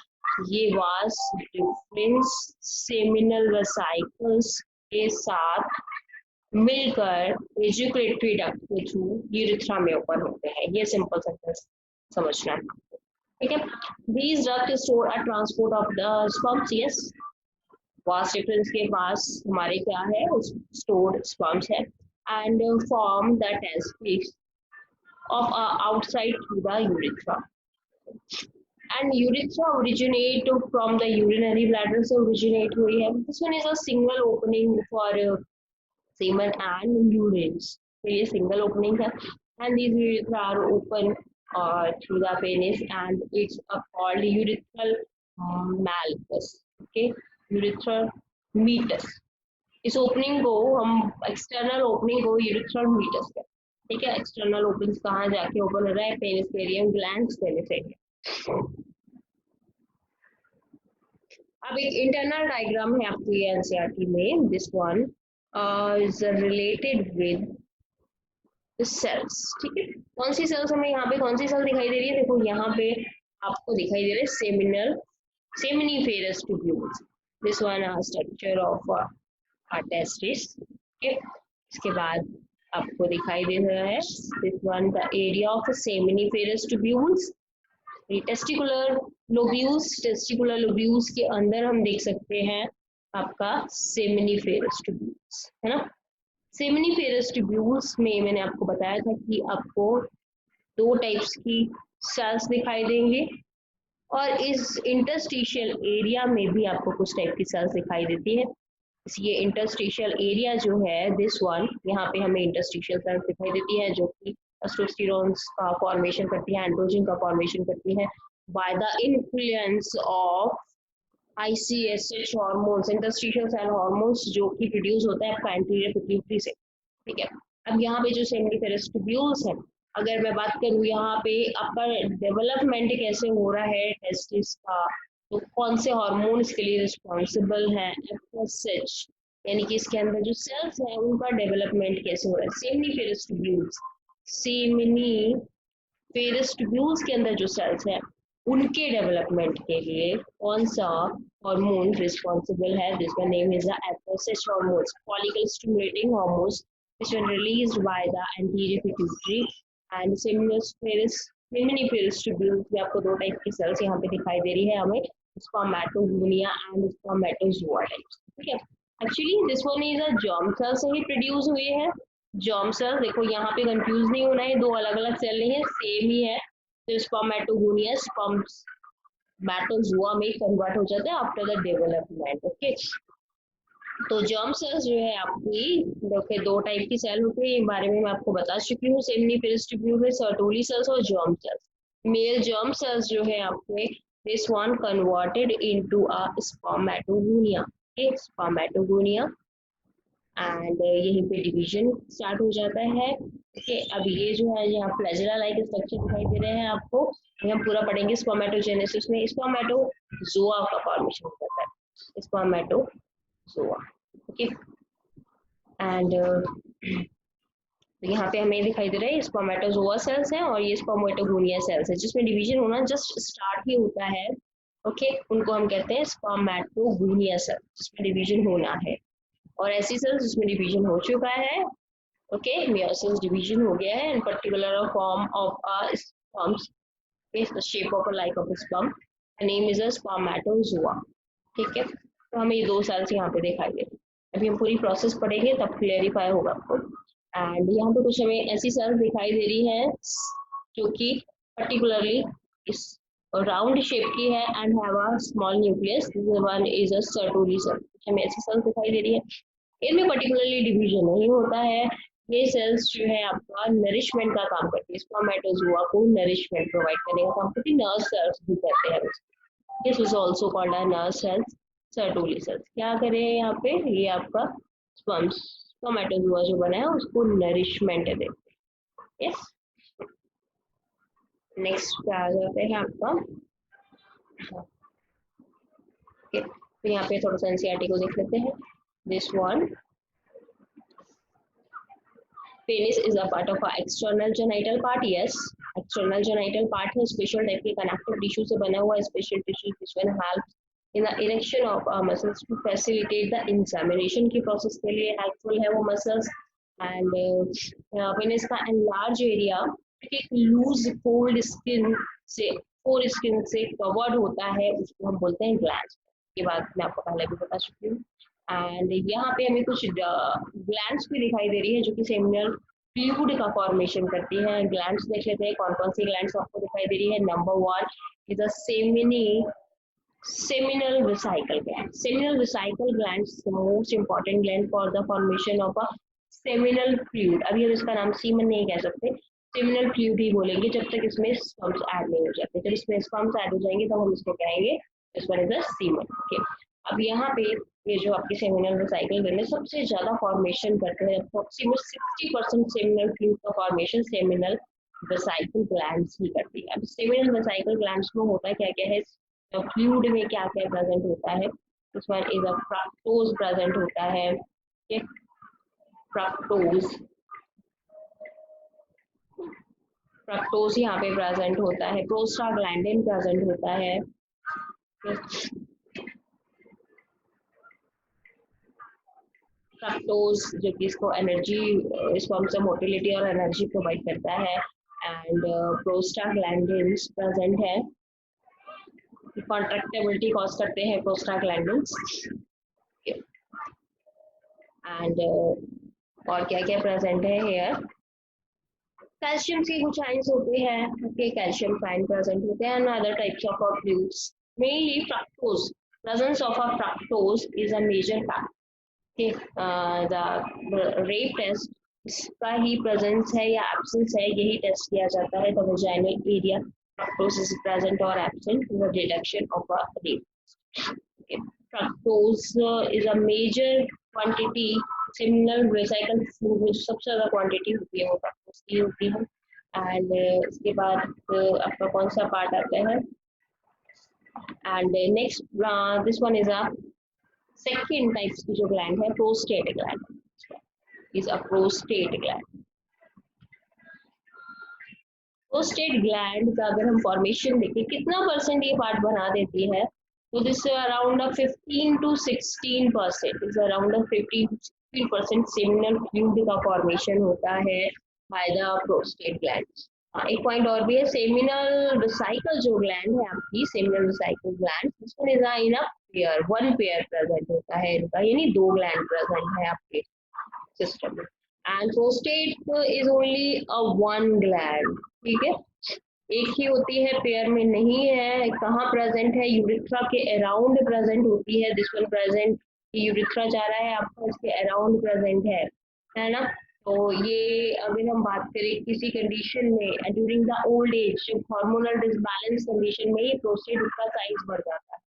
ये वास डिफरेंस सेमिनल वेसिकल्स के साथ मिलकर एजिकुलेटरी डक्ट के थ्रू यूरेथ्रा में ओपन होते हैं, ये सिंपल सेंटेंस समझना है, ठीक है, these duct store a transport of the sperms, yes, vas deferens के पास हमारे क्या है, स्टोर्ड स्पर्म्स है and form the testis of outside to the urethra. And urethra originate from the urinary bladder से originate हुई है. This one is a single opening for semen and urines. तो ये single opening है. And these urethra are open through the penis and it's called urethral malleus. Okay, urethral meatus. इस opening को हम external opening को urethral meatus कहते हैं. ठीक है, एक्सटर्नल ओपनिंग कहाँ जाके ओपन हो रहा है, पेनिस एरियम ग्लैंड्स पेनिस एरियम. अब एक इंटरनल डायग्राम है आपकी एनसीईआरटी में. This one is related with the cells. ठीक है, कौन सी सेल्स हमें यहाँ पे, कौन सी सेल दिखाई दे रही है, देखो यहाँ पे आपको दिखाई दे रहे हैं seminal seminiferous tubules. This one structure of testis. इसके बाद आपको दिखाई दे रहा है this one the area of seminiferous tubules. Testicular lobules, testicular lobules के अंदर हम देख सकते हैं आपका सेमिनिफेरस ट्यूब्यूल्स, है ना. सेमिनिफेरस ट्यूब्यूल्स में मैंने आपको बताया था कि आपको दो टाइप्स की सेल्स दिखाई देंगे और इस इंटरस्टिशियल एरिया में भी आपको कुछ टाइप की सेल्स दिखाई देती है. ये इंटरस्टिशियल एरिया जो है दिस वन, यहाँ पे हमें इंटरस्टिशियल सेल्स दिखाई देती है जो कि टेस्टोस्टेरोन्स का फॉर्मेशन करती है, एंड्रोजन का फॉर्मेशन करती है by the influence of ICSH hormones, interstitial cell hormones जो कि प्रोड्यूस होता है आपका एंटीरियर पिट्यूटरी से. ठीक है, अब यहाँ पे जो सेमिनिफेरस ट्यूब्यूल्स है, अगर मैं बात करूँ यहाँ पे आपका डेवलपमेंट कैसे हो रहा है टेस्टिस का, तो कौन से हार्मोन इसके लिए रिस्पॉन्सिबल है, FSH, यानी कि इसके अंदर जो सेल्स हैं उनका डेवलपमेंट कैसे हो रहा है. सेमिनिफेरस ट्यूब्यूल्स, सेमिनिफेरस ट्यूब्यूल्स के अंदर जो सेल्स हैं उनके डेवलपमेंट के लिए कौन सा हार्मोन रिस्पॉन्सिबल है. This one name is the FSH hormones, follicle stimulating hormones, which were released by the anterior pituitary. And seminiferous tubules में आपको दो टाइप की सेल्स यहाँ पे दिखाई दे रही है हमें, स्पर्मेटोगोनिया एंड स्पर्मेटोजोआ टाइप्स. ठीक है, actually this one is a germ cell से ही प्रोड्यूस हुए हैं. जर्म सेल, देखो यहाँ पे कंफ्यूज नहीं होना है, दो अलग अलग सेल नहीं है, सेम ही है. तो स्पर्मेटोगोनिया स्पर्मेटोजोआ में कन्वर्ट हो जाता है आफ्टर द डेवलपमेंट. ओके, तो जर्म सेल्स जो है आपकी देखिए दो टाइप की सेल होती है, इस बारे में मैं आपको बता चुकी हूँ. सेमिनिफेरस ट्यूब्यूल में सर्टोली सेल्स और germ sales. Male germ cells जो है आपके this one converted into a spermatogonia. Spermatogonia and यहीं पे डिवीजन स्टार्ट हो जाता है. ओके, अब ये जो है यहाँ फ्लैजेला लाइक स्ट्रक्चर दिखाई दे रहे हैं आपको, हम पूरा पढ़ेंगे स्पर्मेटोजेनेसिस में. स्पर्मेटोजोआ का फॉर्मेशन होता है, स्पर्मेटोजोआ. ओके, एंड यहाँ पे हमें दिखाई दे रहा है स्पर्मेटोजोआ सेल्स हैं और ये स्पर्मेटोगोनिया सेल्स है, जिसमें डिवीजन होना जस्ट स्टार्ट ही होता है. ओके, उनको हम कहते हैं स्पर्मेटोगोनिया सेल, जिसमें डिवीजन होना है. और ऐसी सेल्स जिसमें डिवीजन हो चुका है, ओके, मियोसिस डिवीजन हो गया है, in particular form of a sperms, इस shape of a like of sperm, the name is a spermatozoa. ठीक है, तो हमें ये दो सेल्स यहाँ पे दिखाई दे रही है. अभी हम पूरी प्रोसेस पढ़ेंगे तब क्लियरिफाई होगा आपको. एंड यहाँ पे कुछ हमें ऐसी सेल्स दिखाई दे रही है जो कि पर्टिकुलरली इस राउंड शेप की है and have a small nucleus. One is a Sertoli cell. हमें ऐसी सेल्स दिखाई दे रही है, इनमें पर्टिकुलरली डिवीजन नहीं होता है. ये सेल्स जो है आपका नरिशमेंट का काम करती है, स्पर्मेटोजोआ को नरिशमेंट प्रोवाइड करने का काम करती है. नर्व सेल्स भी कहते हैं. This is also called a nerve cells, Sertoli cells. क्या करें यहाँ पे, ये आपका स्पर्मेटोजोआ जो बना है उसको नरिशमेंट देते हैं. यस, नेक्स्ट पे आ जाते हैं आपका. तो यहाँ पे थोड़ा सा एनसीईआरटी को देख लेते हैं. This one, penis is a part of external genital part. Yes, external genital part है, स्पेशल टाइप के कनेक्टिव टिश्यू से बना हुआ special tissue which will help in the erection of muscles to facilitate the insemination की process के लिए helpful है वो मसल्स. एंड पेनिस का एनलार्ज एरिया एक लूज फोल्ड स्किन से, फोर स्किन से कवर्ड होता है, उसको हम बोलते हैं ग्लैंड. ये बात मैं आपको पहले भी बता चुकी हूँ। एंड यहाँ पे हमें कुछ ग्लैंड्स भी दिखाई दे रही है जो कि सेमिनल फ्लूइड का फॉर्मेशन करती है। ग्लैंड्स देख लेते हैं कौन कौन सी ग्लैंड्स आपको दिखाई दे रही है। Number 1 is a seminal vesicle gland. Seminal vesicle gland is the most important gland for the formation of a seminal fluid. अभी हम इसका नाम सीमन नहीं कह सकते, seminal fluid ही बोलेंगे जब तक इसमें sperms ऐड नहीं हो जाते। जब इसमें sperms ऐड हो जाएंगे तब हम इसको कहेंगे this one is the semen. Okay. अब यहाँ पे ये जो आपकी seminal vesicle gland है सबसे ज्यादा फॉर्मेशन करते हैं, अप्रोक्सीमेट 60% seminal fluid का फॉर्मेशन seminal vesicle glands ही करती है। अब seminal vesicle glands में होता है क्या क्या है, तो फ्लूइड में क्या क्या प्रेजेंट होता है। This one is a fructose present होता है। फ्रक्टोज यहाँ पे प्रेजेंट होता है। प्रोस्टाग्लैंडिन प्रेजेंट होता है। फ्रक्टोज जो कि इसको एनर्जी, इसको मोटिलिटी और एनर्जी प्रोवाइड करता है। एंड प्रोस्टाग्लैंडिन्स प्रेजेंट है, कॉन्ट्रैक्टिबिलिटी कॉज करते हैं प्रोस्टाग्लैंडिन्स। एंड और क्या क्या प्रेजेंट है हेयर, कैल्शियम की कुछ आयंस होते हैं। ओके, कैल्शियम आयन प्रेजेंट होते हैं and other types of fluids. Mainly fructose, presence of a fructose is a major fact. The rate test इसका ही प्रेजेंस है या एब्सेंस है यही टेस्ट किया जाता है। The vaginal area fructose is present or absent in the detection of a rape. Okay. Fructose is a major quantity seminal vesicle fluid में सबसे ज्यादा क्वांटिटी होती है वो फ्रक्टोज की होती है। एंड इसके बाद आपका कौन सा पार्ट आता है, and next this one is a second types की जो ग्लैंड है prostate gland is a prostate gland. Prostate gland का अगर हम फॉर्मेशन देखें कितना परसेंट ये पार्ट बना देती है, तो this around 15 to 16%, is around 15 to 16% seminal fluid का फॉर्मेशन होता है बाय द प्रोस्टेट ग्लैंड। एक पॉइंट और भी है, सेमिनल वेसिकल जो ग्लैंड है आपकी, सेमिनल वेसिकल ग्लैंड इसमें in a pair, one pair present होता है इनका, यानी दो ग्लैंड प्रेजेंट है आपके सिस्टम में। And prostate is only a one gland, ठीक है, एक ही होती है, पेयर में नहीं है। कहाँ प्रेजेंट है, यूरिथ्रा के अराउंड प्रेजेंट होती है। दिस वन प्रेजेंट, यूरिथ्रा जा रहा है आपका, इसके अराउंड प्रेजेंट है ना। तो ये अगर हम बात करें किसी कंडीशन में during the old age, hormonal disbalance condition में, ये प्रोस्टेट उसका साइज बढ़ जाता है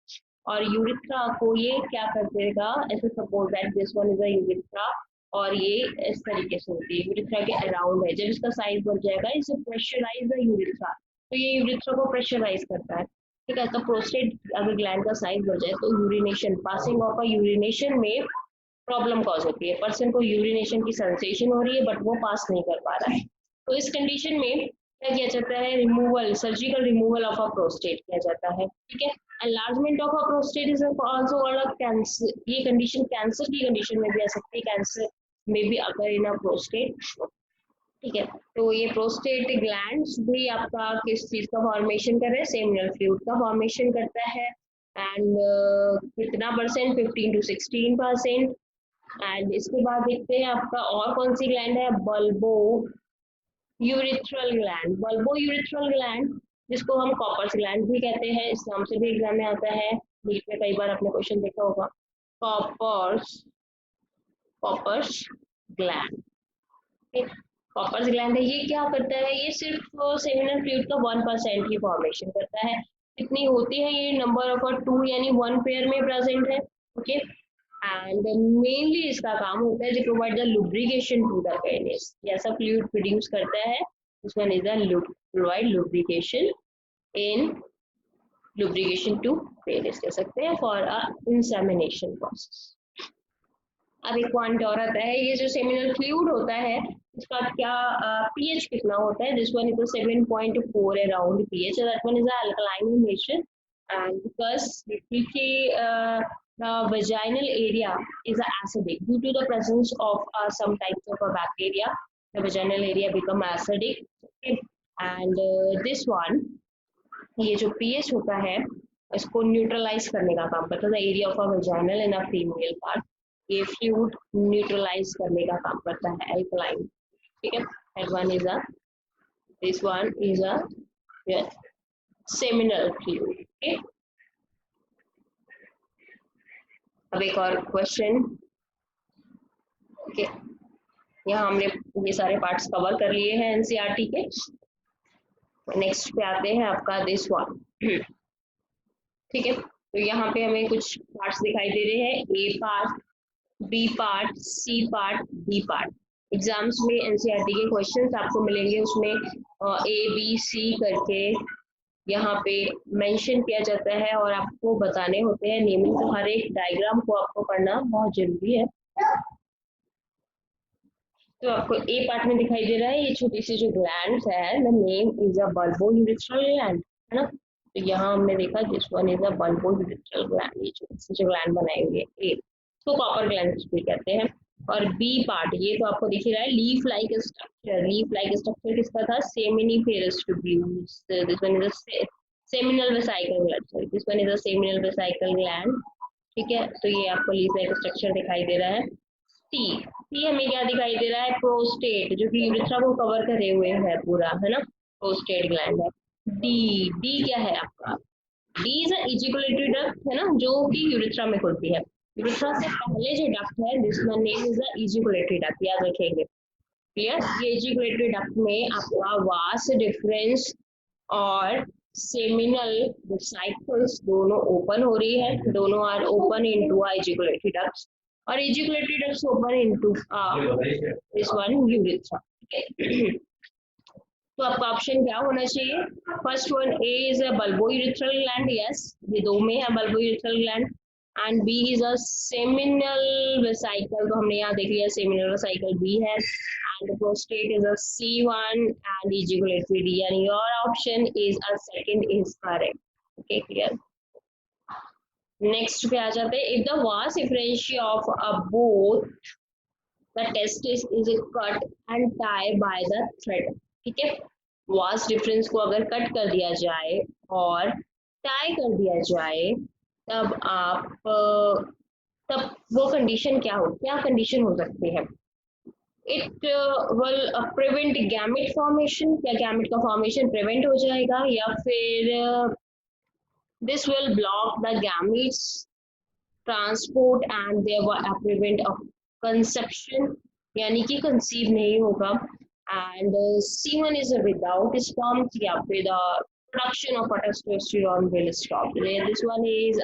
और यूरिथ्रा को ये क्या कर देगा, ऐसे suppose that this one is a urethra और ये इस तरीके से होती है, यूरिथ्रा के अराउंड है। जब इसका साइज बढ़ जाएगा, इसे प्रेशराइज द यूरिथ्रा, तो ये यूरिथ्रा को प्रेशराइज करता है, ठीक है। तो प्रोस्टेट अगर ग्लैंड का साइज बढ़ जाए तो urination, passing of a urination में प्रॉब्लम कॉज होती है। पर्सन को यूरिनेशन की सेंसेशन हो रही है बट वो पास नहीं कर पा रहा है, तो इस कंडीशन में क्या किया जाता है, removal, surgical removal of a prostate किया जाता है, ठीक है। Enlargement of a prostate is also called a cancer. ये कंडीशन कैंसर की कंडीशन में भी आ सकती है, कैंसर में भी अगर इन अ प्रोस्टेट, ठीक है। तो ये प्रोस्टेट ग्लैंड्स भी आपका किस चीज का फॉर्मेशन कर रहे हैं, सेमिनल फ्लूइड का फॉर्मेशन करता है। एंड कितना परसेंट, 15 to 16%। एंड इसके बाद देखते हैं आपका और कौन सी ग्लैंड है, bulbo urethral gland. Bulbo urethral gland जिसको हम कॉपर्स ग्लैंड भी कहते हैं, इस नाम से भी एग्जाम में आता है, नीट में कई बार आपने क्वेश्चन देखा होगा, Cowper's Cowper's gland. Cowper's gland है, ये क्या करता है, ये सिर्फ सेमिनल फ्लूइड का 1% ही फॉर्मेशन करता है। कितनी होती है ये, नंबर ऑफ 2 यानी 1 पेयर में प्रेजेंट है, ओके। एंड मेनली इसका काम होता है to provide the lubrication to the penis, ऐसा फ्लूइड प्रोड्यूस करता है, this one is the provide lubrication in lubrication to penis कह सकते हैं फॉर अ इंसेमिनेशन प्रोसेस। अब एक पॉइंट और आता है, ये जो सेमिनल फ्लूइड होता है इसका क्या पीएच कितना होता है, this one is 7.4 around pH, that one is alkaline in nature and because the vaginal area is acidic due to the presence of some types of bacteria, the vaginal area become acidic, okay? And this one, ये जो pH होता है इसको neutralise करने का काम करता है। Area of a vaginal in a female part, ये फ्लूइड न्यूट्रलाइज करने का काम करता है, एल्कलाइन। ठीक है, that one is a, this one is a, yes, seminal fluid। okay? अब एक और क्वेश्चन। ओके, यहाँ हमने ये सारे पार्ट्स कवर कर लिए हैं एनसीईआरटी के। नेक्स्ट पे आते हैं आपका दिस वन। ठीक है, तो यहाँ पे हमें कुछ पार्ट्स दिखाई दे रहे हैं, A part, B part, C part, D part. Exams में एनसीईआरटी के क्वेश्चंस आपको मिलेंगे, उसमें ए बी सी करके यहाँ पे मेंशन किया जाता है और आपको बताने होते हैं नेमिंग। तो हर एक डायग्राम को आपको पढ़ना बहुत जरूरी है। तो आपको ए पार्ट में दिखाई दे रहा है ये छोटी सी जो ग्लैंड है, the name is a bulbourethral gland, है ना। तो यहाँ हमने देखा this one is a bulbourethral gland, ये छोटी सी जो ग्लैंड बनाई हुई है ए, तो कॉपर ग्लैंड भी कहते हैं। और बी पार्ट, ये तो आपको दिख ही रहा है, leaf like structure. Leaf like structure किसका था, seminiferous tubules. This one is a seminal vesicle gland, this one is a seminal vesicle gland. ठीक है, तो ये आपको लीफ लाइक स्ट्रक्चर दिखाई दे रहा है। टी, टी हमें क्या दिखाई दे रहा है, प्रोस्टेट, जो कि यूरेथ्रा को कवर करे हुए है पूरा, है ना, प्रोस्टेट ग्लैंड है। डी, डी क्या है आपका, डी इज इजिकुलेटरी डक्ट, है ना, जो कि यूरेथ्रा में खुलती है। यूरेथ्रा से पहले जो डक्ट है this one name is the ejaculatory duct, याद रखेंगे। क्लियर, ये इजिकुलेटरी डक्ट में आपका वास डिफरेंस और सेमिनल साइकिल्स दोनों ओपन हो रही है, दोनों are open into ejaculatory ducts, और ejaculatory ducts open into this one urethra. तो आपका ऑप्शन क्या होना चाहिए, first one A is a bulbourethral gland, yes, ये दो में है bulbourethral gland. And B is a seminal vesicle, तो हमने यहाँ देख लिया सेमिनल वेसिकल बी है। And prostate is a C1 and ejaculatory D, and your option is a second is correct। okay, clear। Next पे आ जाते हैं, इफ द वास differentia of a both the testis is cut and tie by the thread. ठीक है, vas deferens को अगर cut कर दिया जाए और टाई कर दिया जाए, तब आप तब वो कंडीशन क्या हो, क्या कंडीशन हो सकती है, it will prevent gamete formation, क्या गैमेट का फॉर्मेशन प्रिवेंट हो जाएगा, या फिर this will block the gametes transport and their prevent of conception, यानी कि कंसीव नहीं होगा। And C1 is without sperm, या फिर the production of testosterone will stop. This one is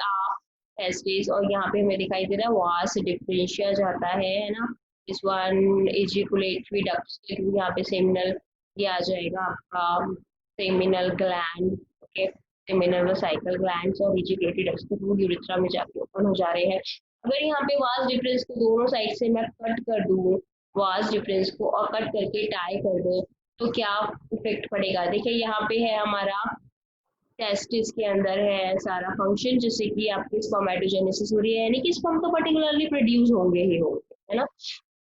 testis, और यहाँ पे हमें दिखाई दे रहा है वास डिफरेंशिया जाता है ना, इस वन इजिकुलेटरी डक्ट, यहाँ पे सेमिनल ये आ जाएगा आपका seminal gland. Okay, seminal vesicle glands और इजिकुलेटरी डक्ट्स के थ्रू यूरेथ्रा में जाके ओपन हो जा रहे हैं। अगर यहाँ पे वास डिफरेंस को दोनों साइड से मैं कट कर दूँ, वास डिफरेंस को और कट करके टाई कर दे, तो क्या इफेक्ट पड़ेगा। देखिए यहाँ पे है हमारा टेस्टिस के अंदर है सारा फंक्शन, जैसे कि आपकी स्पर्मेटोजेनेसिस हो रही है, यानी कि स्पर्म तो पर्टिकुलरली प्रोड्यूस होंगे ही होंगे, है ना।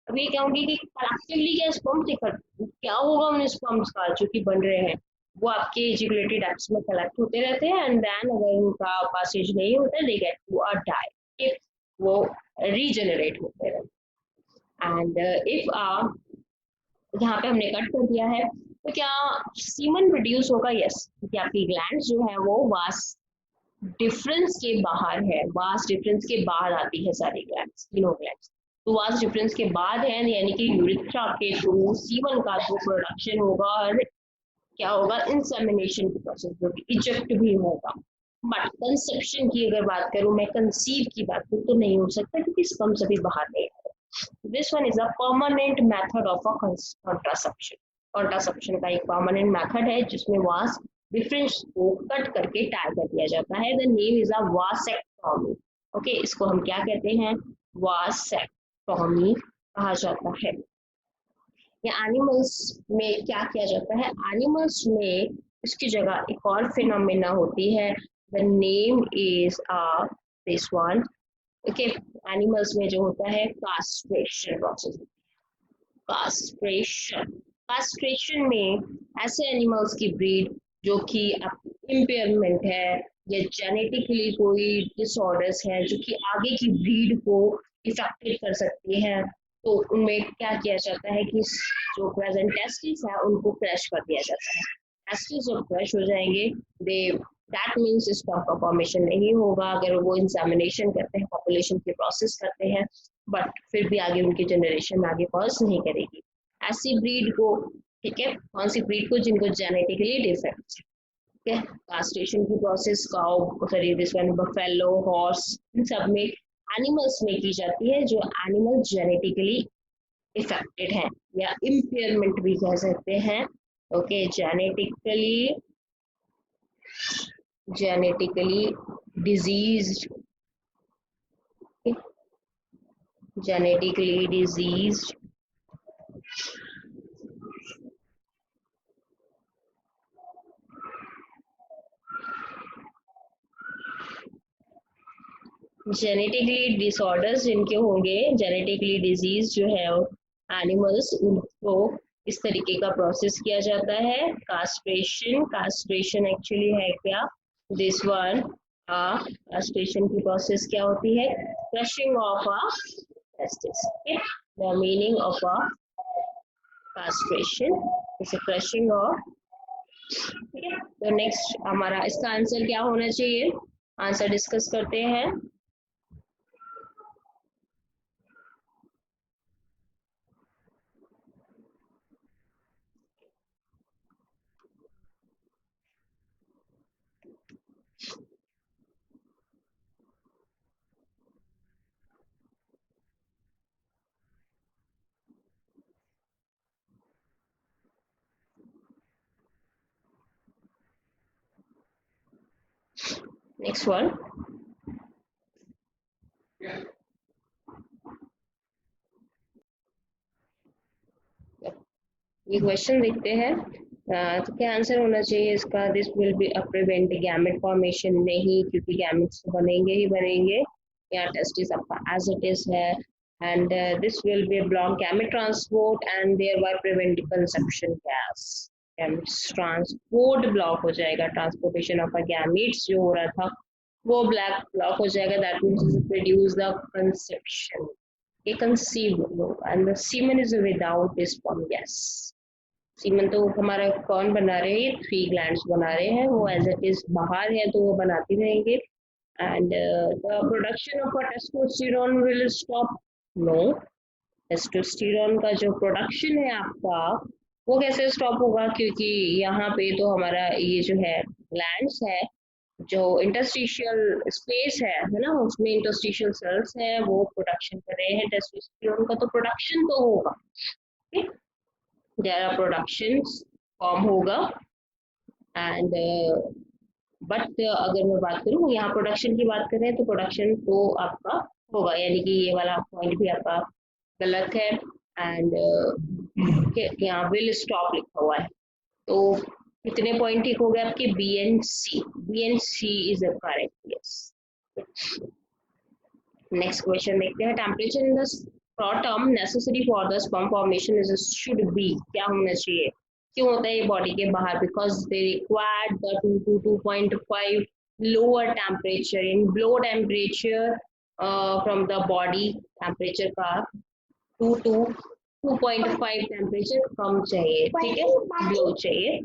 अब ये क्या होंगे कि कलेक्टिवली क्या स्पर्म क्या होगा उन स्पर्म्स का जो कि बन रहे हैं, वो आपके इजिकुलेटरी डक्ट्स में कलेक्ट होते रहते हैं, एंड देन अगर उनका पासेज नहीं होता है they get to a die, वो रीजनरेट होते रहते। एंड इफ यहाँ पे हमने कट कर दिया है, तो क्या सीमन प्रोड्यूस होगा, यस, क्योंकि आपकी ग्लैंड्स जो है वो वास डिफरेंस के बाहर है, वास डिफरेंस के बाद आती है सारी ग्लैंड्स, तीनों ग्लैंड्स, तो वास डिफरेंस के बाद है, यानी कि यूरेथ्रा के थ्रू सीमन का जो प्रोडक्शन होगा और क्या होगा, इंसेमिनेशन की प्रोसेस, जो कि इजेक्ट भी होगा। बट कंसेप्शन की अगर बात करूं, मैं कंसीव की बात करूं, तो नहीं हो सकता, क्योंकि स्पर्म सभी बाहर नहीं आ रहे। This one is a permanent method of a contraception. Contraception का एक परमानेंट मेथड है जिसमें वास डिफरेंस को कट करके टाई कर दिया जाता है। The name is a vasectomy. Okay, इसको हम क्या कहते हैं, वासेक्टोमी कहा जाता है। या एनिमल्स में क्या किया जाता है, एनिमल्स में इसकी जगह एक और फिनोमेना होती है, the name is this one. Okay, animals में जो होता है कास्ट्रेशन प्रोसेस, कास्ट्रेशन, कास्ट्रेशन में ऐसे एनिमल्स की ब्रीड जो कि इम्पेयरमेंट है, या जेनेटिकली कोई डिसऑर्डर्स है जो कि आगे की ब्रीड को इफेक्टेड कर सकती हैं, तो उनमें क्या किया जाता है कि जो प्रेजेंट टेस्टिस है उनको क्रश कर दिया जाता है। टेस्टिस जब क्रश हो जाएंगे, दे दैट मीन्स स्पर्म का फॉर्मेशन नहीं होगा। अगर वो इंसेमिनेशन करते हैं, पॉपुलेशन की प्रोसेस करते हैं, बट फिर भी आगे उनकी जनरेशन आगे पास नहीं करेगी। ऐसी ब्रीड को, ठीक है, कौन सी ब्रीड को, जिनको जेनेटिकली डिफेक्ट, ठीक है, कास्ट्रेशन की process cow, sorry this one buffalo, horse, इन सब में एनिमल्स में की जाती है जो एनिमल जेनेटिकली इफेक्टेड है या इम्पेयरमेंट भी कह सकते हैं। Okay, genetically diseased, genetically diseased genetically disorders जिनके होंगे, जेनेटिकली डिजीज जो है एनिमल्स, उनको इस तरीके का प्रोसेस किया जाता है। कास्ट्रेशन, कास्ट्रेशन एक्चुअली है क्या, दिस वन, कास्ट्रेशन की प्रोसेस क्या होती है, crushing of a testis, the meaning of a castration is a crushing of, ठीक है। तो नेक्स्ट हमारा इसका आंसर क्या होना चाहिए, आंसर डिस्कस करते हैं। नेक्स्ट वन, ये क्वेश्चन देखते हैं। तो क्या आंसर होना चाहिए इसका, this will be prevent gamete formation, नहीं, क्योंकि गैमेट्स तो बनेंगे ही बनेंगे, या टेस्टिस आपका एज इट इज है। And this will be block gamete transport and thereby prevent conception gas, gametes transport block हो जाएगा, ट्रांसपोर्टेशन ऑफ अ गैमेट्स जो हो रहा था वो ब्लॉक हो जाएगा, that means produce the conception, ये conceive and the semen is without sperm gas. Semen तो हमारा कौन बना रहे हैं, थ्री ग्लैंड्स बना रहे हैं, वो एज इट इज बाहर है तो वो बनाती रहेंगे। And the production of testosterone will stop, no, testosterone का जो प्रोडक्शन है आपका वो कैसे स्टॉप होगा, क्योंकि यहाँ पे तो हमारा ये जो है ग्लैंड्स है, जो इंटरस्टिशियल स्पेस है ना, उसमें इंटरस्टिशियल सेल्स है, वो प्रोडक्शन कर रहे हैं टेस्टोस्टेरोन का, तो प्रोडक्शन तो होगा, ठीक, देयर आर प्रोडक्शंस फॉर्म होगा। एंड बट अगर मैं बात करूँ यहाँ प्रोडक्शन की बात करें तो प्रोडक्शन तो आपका होगा, यानी कि ये वाला पॉइंट भी आपका गलत है। एंड यहाँ विल स्टॉप लिखा हुआ है, तो कितने पॉइंट ठीक हो गए आपके, B and C, B and C is the correct, yes. Next question देखते हैं, temperature in the scrotum necessary for the sperm formation is should be, क्या होना चाहिए, क्यों होता है ये बॉडी के बाहर, because they required the 2 to 2.5 lower temperature in blow temperature from the body, temperature का 2 to 2.5 टेम्परेचर कम चाहिए, ठीक है, ब्लो चाहिए।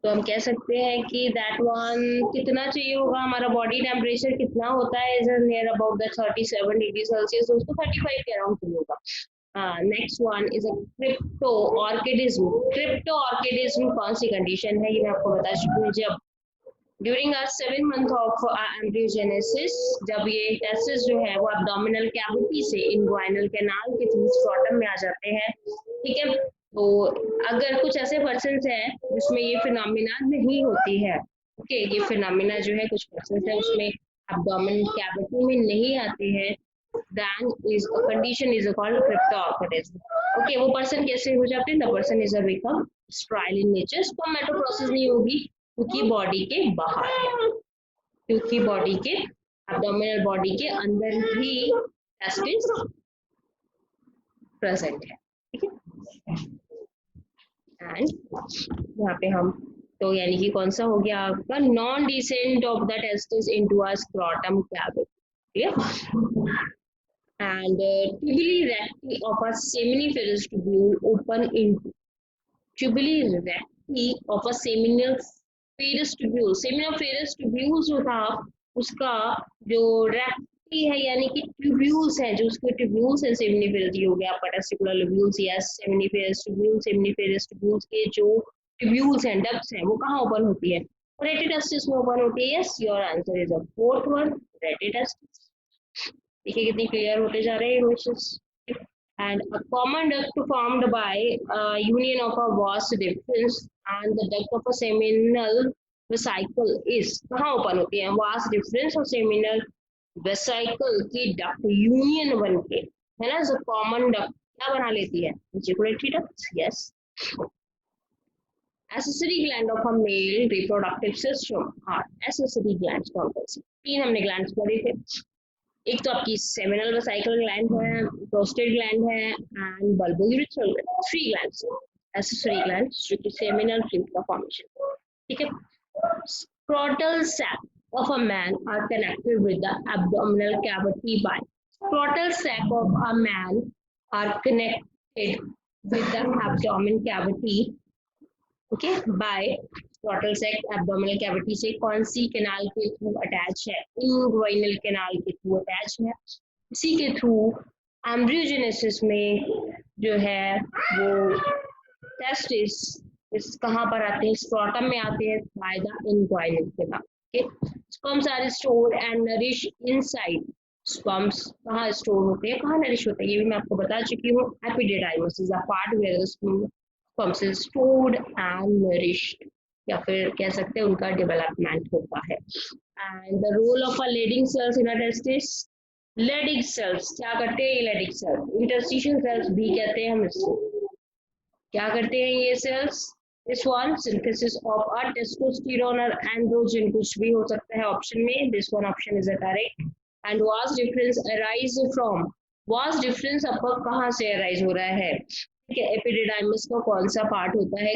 तो हम कह सकते हैं कि दैट वन कितना चाहिए होगा, हमारा बॉडी टेम्परेचर कितना होता है, is near about the 37 degree Celsius, उसको 35 के अराउंड चाहिए होगा। Next one is a cryptorchidism, cryptorchidism कौन सी कंडीशन है, ये मैं आपको बता चुकी हूँ, जब during our 7 month of embryogenesis, जब ये टेस्टिस जो है वो एब्डोमिनल कैविटी से इनग्वाइनल कैनाल के थ्रू स्क्रॉटम में आ जाते हैं, ठीक है। तो अगर कुछ ऐसे पर्सन हैं जिसमें ये फिनोमिना नहीं होती है, ओके, ये फिनोमिना जो है कुछ पर्सन है उसमें एब्डोमिनल कैविटी में नहीं आती है, then is a condition is called cryptorchidism, okay, वो पर्सन कैसे हो जाते हैं, the person is a become sterile in nature, स्पर्मेटो process नहीं होगी क्योंकि बॉडी के बाहर है, क्योंकि बॉडी के एब्डोमिनल बॉडी के अंदर ही टेस्टिस प्रेजेंट है, ठीक है। एंड यहाँ पे हम तो यानी कि कौन सा हो गया आपका non descent of the testis into a scrotum cavity, ठीक है। And tubuli recti of a seminiferous tubule open into tubuli recti of a seminiferous tubule. Seminiferous tubule जो था उसका जो रेक्टी है यानी कि ट्यूब्यूल्स है, जो उसके ट्यूब्यूल्स है सेमिनिफेरस, ये हो गया आपका टेस्टिकुलर लोब्यूल्स या सेमिनिफेरस ट्यूब्यूल्स के जो ट्यूब्यूल्स हैं, डक्ट्स हैं, वो कहाँ ओपन होती है? रेटिटेस्टिस में ओपन होती है। Yes, your answer is a fourth one, rete testis. देखिए कितनी क्लियर होते जा रहे हैं emotions. And a common duct formed by union of a vas deferens and the duct of a seminal vesicle is कहाँ ओपन होती है? vas deferens और seminal vesicle की duct यूनियन बन के, है ना, जो कॉमन डक्ट क्या बना लेती है? ejaculatory ducts, yes. Accessory gland of a male reproductive system are accessory glands कौन कौन सी? तीन हमने glands पढ़े थे। एक तो आपकी सेमिनल वेसाइकल ग्लैंड है, प्रोस्टेट ग्लैंड है and bulbourethral gland, three glands accessory glands जो कि सेमिनल फ्लूइड का फॉर्मेशन, ठीक है। Scrotal sac of a man are connected with the abdominal cavity by scrotal sac of a man are connected with the abdominal cavity, okay, by scrotal sac abdominal cavity से कौन सी canal के through attach है? Inguinal canal के through attach है। इसी के through embryogenesis में जो है वो टेस्टिस इस कहाँ पर आते हैं? स्क्रॉटम में आते हैं by the inguinal canal, okay. Sperms are stored and nourish inside, sperms कहाँ स्टोर होते हैं, कहाँ नरिश होते हैं, ये भी मैं आपको बता चुकी हूँ। Epididymis is a part where the sperms is stored and nourished, या फिर कह सकते हैं उनका डेवलपमेंट होता है। And the role of a Leydig cells in a testis, Leydig cells क्या करते हैं? लेडिंग सेल्स इंटरस्टिशियल सेल्स भी कहते हैं हम इसको। क्या करते हैं ये cells? This one synthesis of a testosterone और एंड्रोजन, कुछ भी हो सकता है ऑप्शन में, this one option is a correct. And vas deferens arise from, vas deferens आपका कहाँ से अराइज हो रहा है? ठीक है, एपिडिडाइमस का कौन सा पार्ट होता है?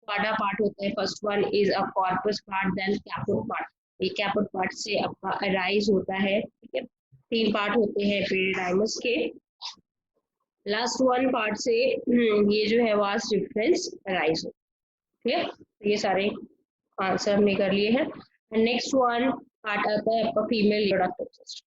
क्वाडा पार्ट होता है। First one is a corpus part, then caput part, ये कैपोड पार्ट से आपका अराइज होता है, ठीक है। तीन पार्ट होते हैं एपिडिडाइमस के, लास्ट वन पार्ट से ये जो है वास डिफरेंस अराइज हो, ठीक है। तो ये सारे आंसर हमने कर लिए हैं। नेक्स्ट वन पार्ट आता है आपका फीमेल रिप्रोडक्टिव सिस्टम।